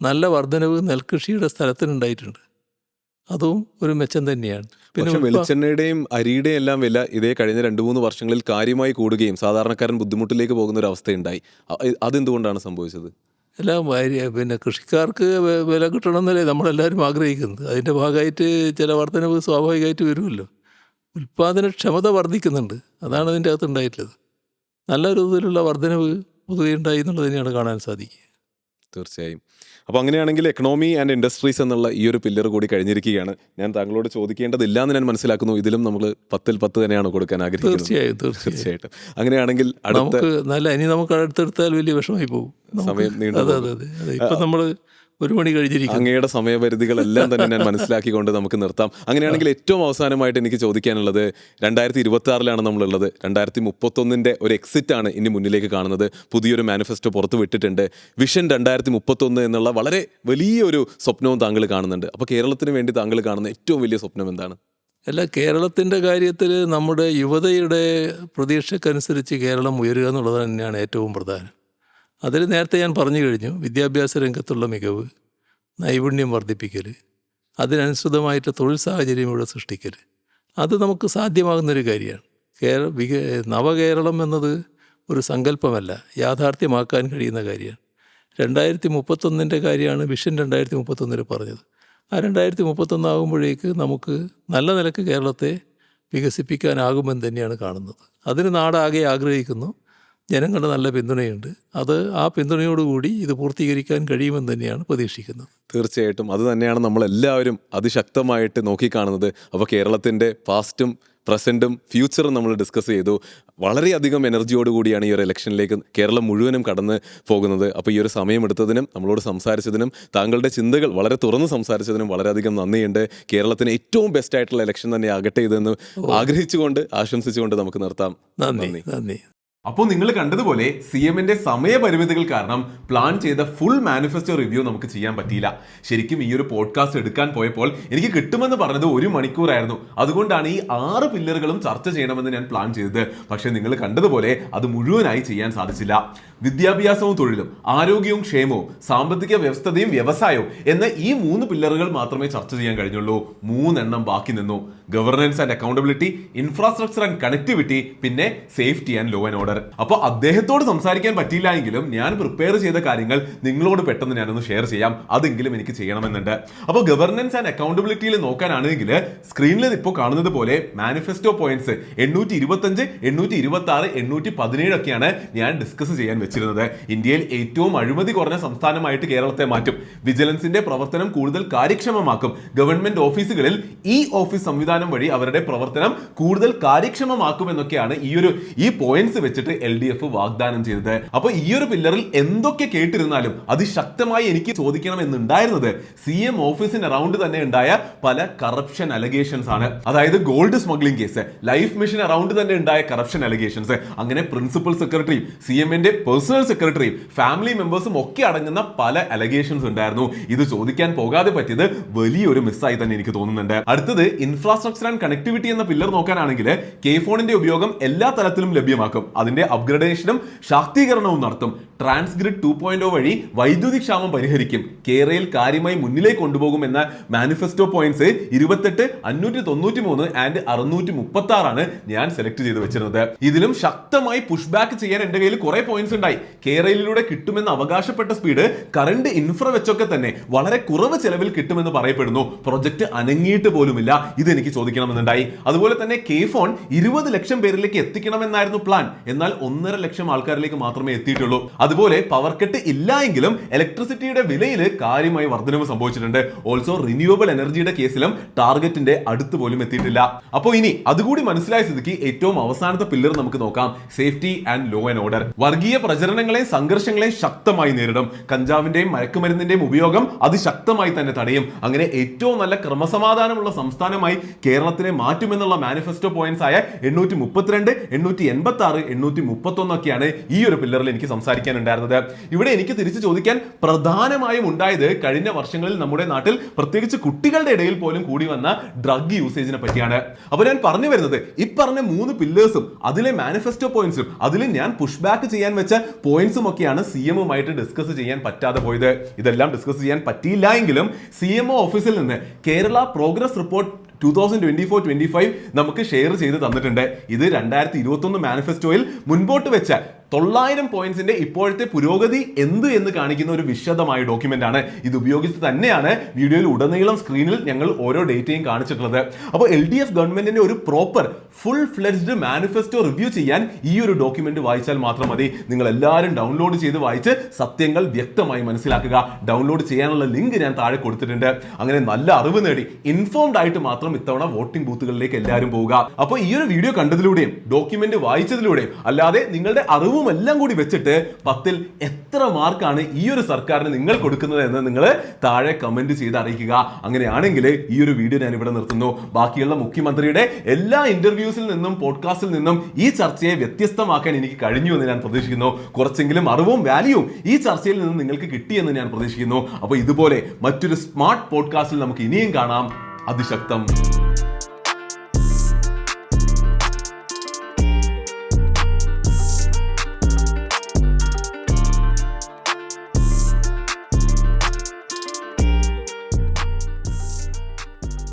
നല്ല വർധനവ് നെൽകൃഷിയുടെ സ്ഥലത്തിനുണ്ടായിട്ടുണ്ട്, അതും ഒരു മെച്ചം തന്നെയാണ്. പക്ഷെ വെളിച്ചെണ്ണയുടെയും അരിയുടെയും എല്ലാം വില ഇതേ കഴിഞ്ഞ 2-3 വർഷങ്ങളിൽ കാര്യമായി കൂടുകയും സാധാരണക്കാരൻ ബുദ്ധിമുട്ടിലേക്ക് പോകുന്ന ഒരു അവസ്ഥയുണ്ടായി. അതെന്തുകൊണ്ടാണ് സംഭവിച്ചത്? എല്ലാം പിന്നെ കൃഷിക്കാർക്ക് വില കിട്ടണമെന്നല്ലേ നമ്മളെല്ലാവരും ആഗ്രഹിക്കുന്നത്. അതിൻ്റെ ഭാഗമായിട്ട് ചില വർധനവ് സ്വാഭാവികമായിട്ട് വരുമല്ലോ. ഉൽപ്പാദനക്ഷമത വർദ്ധിക്കുന്നുണ്ട്, അതാണ് അതിൻ്റെ അകത്ത് ഉണ്ടായിട്ടുള്ളത്. നല്ല രീതിയിലുള്ള വർധനവ് പൊതുവെ ഉണ്ടായി എന്നുള്ളത് തന്നെയാണ് കാണാൻ സാധിക്കുക. തീർച്ചയായും. അപ്പോൾ അങ്ങനെയാണെങ്കിൽ എക്കണോമി ആൻഡ് ഇൻഡസ്ട്രീസ് എന്നുള്ള ഈ ഒരു പില്ലർ കൂടി കഴിഞ്ഞിരിക്കുകയാണ്. ഞാൻ താങ്കളോട് ചോദിക്കേണ്ടതില്ല എന്ന് ഞാൻ മനസ്സിലാക്കുന്നു. ഇതിലും നമ്മൾ 10-ൽ 10 തന്നെയാണ് കൊടുക്കാൻ ആഗ്രഹിക്കുന്നത്. തീർച്ചയായിട്ടും. അങ്ങനെയാണെങ്കിൽ നമുക്ക് അടുത്തെടുത്താൽ വലിയ വിഷമായി പോകും. സമയം നീണ്ടു. അതെ, ഇപ്പം നമ്മൾ 1 മണി കഴിഞ്ഞിരിക്കും. അങ്ങയുടെ സമയപരിധികളെല്ലാം തന്നെ ഞാൻ മനസ്സിലാക്കിക്കൊണ്ട് നമുക്ക് നിർത്താം. അങ്ങനെയാണെങ്കിൽ ഏറ്റവും അവസാനമായിട്ട് എനിക്ക് ചോദിക്കാനുള്ളത്, 2026-ലാണ് നമ്മളുള്ളത്. 2031 ഒരു എക്സിറ്റ് ആണ് ഇനി മുന്നിലേക്ക് കാണുന്നത്. പുതിയൊരു മാനിഫെസ്റ്റോ പുറത്ത് വിട്ടിട്ടുണ്ട്. വിഷൻ 2031 എന്നുള്ള വളരെ വലിയൊരു സ്വപ്നവും താങ്കൾ കാണുന്നുണ്ട്. അപ്പോൾ കേരളത്തിന് വേണ്ടി താങ്കൾ കാണുന്ന ഏറ്റവും വലിയ സ്വപ്നം എന്താണ്? അല്ല, കേരളത്തിൻ്റെ കാര്യത്തിൽ നമ്മുടെ യുവതയുടെ പ്രതീക്ഷക്കനുസരിച്ച് കേരളം ഉയരുക എന്നുള്ളത് തന്നെയാണ് ഏറ്റവും പ്രധാനം. അതിൽ നേരത്തെ ഞാൻ പറഞ്ഞു കഴിഞ്ഞു, വിദ്യാഭ്യാസ രംഗത്തുള്ള മികവ്, നൈപുണ്യം വർദ്ധിപ്പിക്കൽ, അതിനനുസൃതമായിട്ട് തൊഴിൽ സാഹചര്യം ഇവിടെ സൃഷ്ടിക്കൽ, അത് നമുക്ക് സാധ്യമാകുന്നൊരു കാര്യമാണ്. നവകേരളം എന്നത് ഒരു സങ്കല്പമല്ല, യാഥാർത്ഥ്യമാക്കാൻ കഴിയുന്ന കാര്യമാണ്. 2031 കാര്യമാണ് വിഷൻ 2031 പറഞ്ഞത്. ആ 2031 ആകുമ്പോഴേക്ക് നമുക്ക് നല്ല നിലക്ക് കേരളത്തെ വികസിപ്പിക്കാനാകുമെന്ന് തന്നെയാണ് കാണുന്നത്. അതിന് നാടാകെ ആഗ്രഹിക്കുന്നു. ജനങ്ങളുടെ നല്ല പിന്തുണയുണ്ട്. ആ പിന്തുണയോടുകൂടി ഇത് പൂർത്തീകരിക്കാൻ കഴിയുമെന്ന് തന്നെയാണ് പ്രതീക്ഷിക്കുന്നത്. തീർച്ചയായിട്ടും അത് തന്നെയാണ് നമ്മളെല്ലാവരും അതിശക്തമായിട്ട് നോക്കിക്കാണുന്നത്. അപ്പോൾ കേരളത്തിൻ്റെ പാസ്റ്റും പ്രസൻറ്റും ഫ്യൂച്ചറും നമ്മൾ ഡിസ്കസ് ചെയ്തു. വളരെയധികം എനർജിയോടുകൂടിയാണ് ഈ ഒരു ഇലക്ഷനിലേക്ക് കേരളം മുഴുവനും കടന്ന് പോകുന്നത്. അപ്പോൾ ഈ ഒരു സമയമെടുത്തതിനും നമ്മളോട് സംസാരിച്ചതിനും താങ്കളുടെ ചിന്തകൾ വളരെ തുറന്ന് സംസാരിച്ചതിനും വളരെയധികം നന്ദിയുണ്ട്. കേരളത്തിന് ഏറ്റവും ബെസ്റ്റ് ആയിട്ടുള്ള ഇലക്ഷൻ തന്നെ ആകട്ടെ ഇതെന്ന് ആഗ്രഹിച്ചുകൊണ്ട് ആശംസിച്ചുകൊണ്ട് നമുക്ക് നിർത്താം. നന്ദി. അപ്പോൾ നിങ്ങൾ കണ്ടതുപോലെ CMന്റെ സമയപരിമിതികൾ കാരണം പ്ലാൻ ചെയ്ത ഫുൾ മാനിഫെസ്റ്റോ റിവ്യൂ നമുക്ക് ചെയ്യാൻ പറ്റിയില്ല. ശരിക്കും ഈ ഒരു പോഡ്കാസ്റ്റ് എടുക്കാൻ പോയപ്പോൾ എനിക്ക് കിട്ടുമെന്ന് പറഞ്ഞത് 1 മണിക്കൂറായിരുന്നു. അതുകൊണ്ടാണ് ഈ 6 പില്ലറുകളും ചർച്ച ചെയ്യണമെന്ന് ഞാൻ പ്ലാൻ ചെയ്തത്. പക്ഷേ നിങ്ങൾ കണ്ടതുപോലെ അത് മുഴുവനായി ചെയ്യാൻ സാധിച്ചില്ല. വിദ്യാഭ്യാസവും തൊഴിലും, ആരോഗ്യവും ക്ഷേമവും, സാമ്പത്തിക വ്യവസ്ഥതയും വ്യവസായവും എന്ന ഈ 3 പില്ലറുകൾ മാത്രമേ ചർച്ച ചെയ്യാൻ കഴിഞ്ഞുള്ളൂ. 3 എണ്ണം ബാക്കി നിന്നു. Governance and accountability, infrastructure and connectivity, പിന്നെ safety and law and order. അപ്പോൾ അദ്ദേഹത്തോട് സംസാരിക്കാൻ പറ്റിയില്ല എങ്കിലും ഞാൻ പ്രിപ്പയർ ചെയ്ത കാര്യങ്ങൾ നിങ്ങളോട് പെട്ടെന്ന് ഞാനൊന്ന് ഷെയർ ചെയ്യാം. അതെങ്കിലും എനിക്ക് ചെയ്യണമെന്നുണ്ട്. അപ്പോൾ ഗവർണൻസ് ആൻഡ് അക്കൗണ്ടബിലിറ്റിയിൽ നോക്കാനാണെങ്കിൽ സ്ക്രീനിൽ ഇപ്പോൾ കാണുന്നത് പോലെ മാനിഫെസ്റ്റോ പോയിന്റ്സ് 825, 826, 817 ഒക്കെയാണ് ഞാൻ ഡിസ്കസ് ചെയ്യാൻ വെച്ചിരുന്നത്. ഇന്ത്യയിൽ ഏറ്റവും അഴിമതി കുറഞ്ഞ സംസ്ഥാനമായിട്ട് കേരളത്തെ മാറ്റും. വിജിലൻസിന്റെ പ്രവർത്തനം കൂടുതൽ കാര്യക്ഷമമാക്കും. ഗവൺമെന്റ് ഓഫീസുകളിൽ ഓഫീസ് സംവിധാനം വഴി അവരുടെ പ്രവർത്തനം കൂടുതൽ കാര്യക്ഷമമാക്കുമെന്നൊക്കെയാണ് ഈ പോയിന്റ്സ് വെച്ചിട്ട് LDF വാഗ്ദാനം ചെയ്തത്. അപ്പോൾ ഈ ഒരു പില്ലറിൽ എന്തൊക്കെ കേട്ടിരുന്നാലും അതിശക്തമായി എനിക്ക് ചോദിക്കണമെന്നുണ്ടായിരുന്നത് CM ഓഫീസിന് അറൗണ്ട് തന്നെ ഉണ്ടായ പല കറപ്ഷൻ അലഗേഷൻസ് ആണ്. അതായത് gold smuggling case, life mission around തന്നെ ഉണ്ടായ കറപ്ഷൻ അലഗേഷൻസ്, അങ്ങനെ പ്രിൻസിപ്പൽ സെക്രട്ടറിയും CMന്റെ പേഴ്സണൽ സെക്രട്ടറിയും ഫാമിലി മെമ്പേഴ്സും ഒക്കെ അടങ്ങുന്ന പല അലഗേഷൻസ് ഉണ്ടായിരുന്നു. ഇത് ചോദിക്കാൻ പോകാതെ പറ്റിയത് വലിയൊരു മിസ്സായി തന്നെ എനിക്ക് തോന്നുന്നുണ്ട്. അടുത്തത് ഇൻഫ്രാസ്ട്രക്ചർ ആൻഡ് കണക്ടിവിറ്റി എന്ന പില്ലർ നോക്കാനാണെങ്കിൽ K-ഫോണിന്റെ ഉപയോഗം എല്ലാ തലത്തിലും ലഭ്യമാക്കും. അതിന്റെ അപ്ഗ്രഡേഷനും ശാക്തീകരണവും നടത്തും. ട്രാൻസ്ഗ്രിഡ് 2.0 വഴി വൈദ്യുതി ക്ഷാമം പരിഹരിക്കും. കേരളയിൽ കാര്യമായി മുന്നിലേക്ക് കൊണ്ടുപോകും എന്ന മാനിഫെസ്റ്റോ പോയിന്റ്സ് 28, 593 ആൻഡ് 636 ആണ് ഞാൻ സെലക്ട് ചെയ്ത് വെച്ചിരുന്നത്. ഇതിലും ശക്തമായി പുഷ് ബാക്ക് ചെയ്യാൻ എന്റെ കയ്യിൽ കുറെ പോയിന്റ്സ് ഉണ്ടായി. കേരളയിലൂടെ കിട്ടുമെന്ന് അവകാശപ്പെട്ട സ്പീഡ് കറണ്ട് ഇൻഫ്ര വെച്ചൊക്കെ തന്നെ വളരെ കുറവ് ചെലവിൽ കിട്ടുമെന്ന് പറയപ്പെടുന്നു. പ്രൊജക്ട് അനങ്ങിയിട്ട് പോലുമില്ല. ഇതെനിക്ക് ചോദിക്കണമെന്നുണ്ടായി. അതുപോലെ തന്നെ K-ഫോൺ 20 ലക്ഷം പേരിലേക്ക് എത്തിക്കണമെന്നായിരുന്നു പ്ലാൻ. എന്നാൽ 1.5 ലക്ഷം ആൾക്കാരിലേക്ക് മാത്രമേ എത്തിയിട്ടുള്ളൂ. അതുപോലെ പവർ കട്ട് ഇല്ല എങ്കിലും ഇലക്ട്രിസിറ്റിയുടെ വിലയിൽ കാര്യമായി വർധനവ് സംഭവിച്ചിട്ടുണ്ട്. ഓൾസോ റിന്യൂവബിൾ എനർജിയുടെ കേസിലും ടാർഗറ്റിന്റെ അടുത്ത് പോലും എത്തിയിട്ടില്ല. അപ്പോൾ ഇനി അതുകൂടി മനസ്സിലായ സ്ഥിതിക്ക് ഏറ്റവും അവസാനത്തെ പില്ലർ നമുക്ക് നോക്കാം. Safety and law and order. വർഗീയ പ്രചരണങ്ങളെയും സംഘർഷങ്ങളെയും ശക്തമായി നേരിടും. കഞ്ചാവിന്റെയും മയക്കുമരുന്നിന്റെയും ഉപയോഗം അതിശക്തമായി തന്നെ തടയും. അങ്ങനെ ഏറ്റവും നല്ല ക്രമസമാധാനമുള്ള സംസ്ഥാനമായി കേരളത്തിനെ മാറ്റുമെന്നുള്ള മാനിഫെസ്റ്റോ പോയിന്റ്സ് ആയ 832, 886, 831 ഒക്കെയാണ് ഈ ഒരു പില്ലറിൽ എനിക്ക് സംസാരിക്കാൻ ഉണ്ടായിരുന്നത്. ഇവിടെ എനിക്ക് തിരിച്ചു ചോദിക്കാൻ പ്രധാനമായും ഉണ്ടായത് കഴിഞ്ഞ വർഷങ്ങളിൽ നമ്മുടെ നാട്ടിൽ പ്രത്യേകിച്ച് കുട്ടികളുടെ ഇടയിൽ പോലും കൂടി വന്ന ഡ്രഗ് യൂസേജിനെ പറ്റിയാണ്. അപ്പൊ ഞാൻ പറഞ്ഞു വരുന്നത് ഈ പറഞ്ഞ 3 പില്ലേഴ്സും അതിലെ മാനിഫെസ്റ്റോ പോയിന്റ്സും അതിൽ ഞാൻ പുഷ് ബാക്ക് ചെയ്യാൻ വെച്ച പോയിന്റ്സും ഒക്കെയാണ് CMOമായിട്ട് ഡിസ്കസ് ചെയ്യാൻ പറ്റാതെ പോയത്. ഇതെല്ലാം ഡിസ്കസ് ചെയ്യാൻ പറ്റിയില്ല എങ്കിലും CMO ഓഫീസിൽ നിന്ന് കേരള പ്രോഗ്രസ് റിപ്പോർട്ട് 2024-25 നമുക്ക് ഷെയർ ചെയ്ത് തന്നിട്ടുണ്ട്. ഇത് 2021 മാനിഫെസ്റ്റോയിൽ മുൻപോട്ട് വെച്ച 900 പോയിന്റ്സിന്റെ ഇപ്പോഴത്തെ പുരോഗതി എന്ന് കാണിക്കുന്ന ഒരു വിശദമായ ഡോക്യുമെന്റ് ആണ്. ഇത് ഉപയോഗിച്ച് തന്നെയാണ് വീഡിയോയിൽ ഉടനീളം സ്ക്രീനിൽ ഞങ്ങൾ ഓരോ ഡേറ്റയും കാണിച്ചിട്ടുള്ളത്. അപ്പോൾ LDF ഗവൺമെന്റിന്റെ ഒരു proper full fledged manifesto review ചെയ്യാൻ ഈ ഒരു ഡോക്യുമെന്റ് വായിച്ചാൽ മാത്രം മതി. നിങ്ങൾ എല്ലാവരും ഡൗൺലോഡ് ചെയ്ത് വായിച്ച് സത്യങ്ങൾ വ്യക്തമായി മനസ്സിലാക്കുക. ഡൗൺലോഡ് ചെയ്യാനുള്ള ലിങ്ക് ഞാൻ താഴെ കൊടുത്തിട്ടുണ്ട്. അങ്ങനെ നല്ല അറിവ് നേടി ഇൻഫോംഡ് ആയിട്ട് മാത്രം ഇത്തവണ വോട്ടിംഗ് ബൂത്തുകളിലേക്ക് എല്ലാവരും പോവുക. അപ്പോൾ ഈ ഒരു വീഡിയോ കണ്ടതിലൂടെയും ഡോക്യുമെന്റ് വായിച്ചതിലൂടെയും അല്ലാതെ നിങ്ങളുടെ അറിവും എല്ലാം കൂടി വെച്ചിട്ട് 10ൽ എത്ര മാർക്കാണ് ഈ ഒരു സർക്കാരിന് നിങ്ങൾ കൊടുക്കുന്നത് എന്ന് നിങ്ങൾ താഴെ കമന്റ് ചെയ്ത് അറിയിക്കുക. അങ്ങനെയാണെങ്കിൽ ഈ ഒരു വീഡിയോ ഞാൻ ഇവിടെ നിർത്തുന്നു. ബാക്കിയുള്ള മുഖ്യമന്ത്രിയുടെ എല്ലാ ഇന്റർവ്യൂസിൽ നിന്നും പോഡ്കാസ്റ്റിൽ നിന്നും ഈ ചർച്ചയെ വ്യത്യസ്തമാക്കാൻ എനിക്ക് കഴിഞ്ഞു എന്ന് ഞാൻ പ്രതീക്ഷിക്കുന്നു. കുറച്ചെങ്കിലും അറിവും വാല്യൂവും ഈ ചർച്ചയിൽ നിന്ന് നിങ്ങൾക്ക് കിട്ടിയെന്ന് ഞാൻ പ്രതീക്ഷിക്കുന്നു. അപ്പോൾ ഇതുപോലെ മറ്റൊരു സ്മാർട്ട് പോഡ്കാസ്റ്റിൽ നമുക്ക് ഇനിയും കാണാം. അതിശക്തം.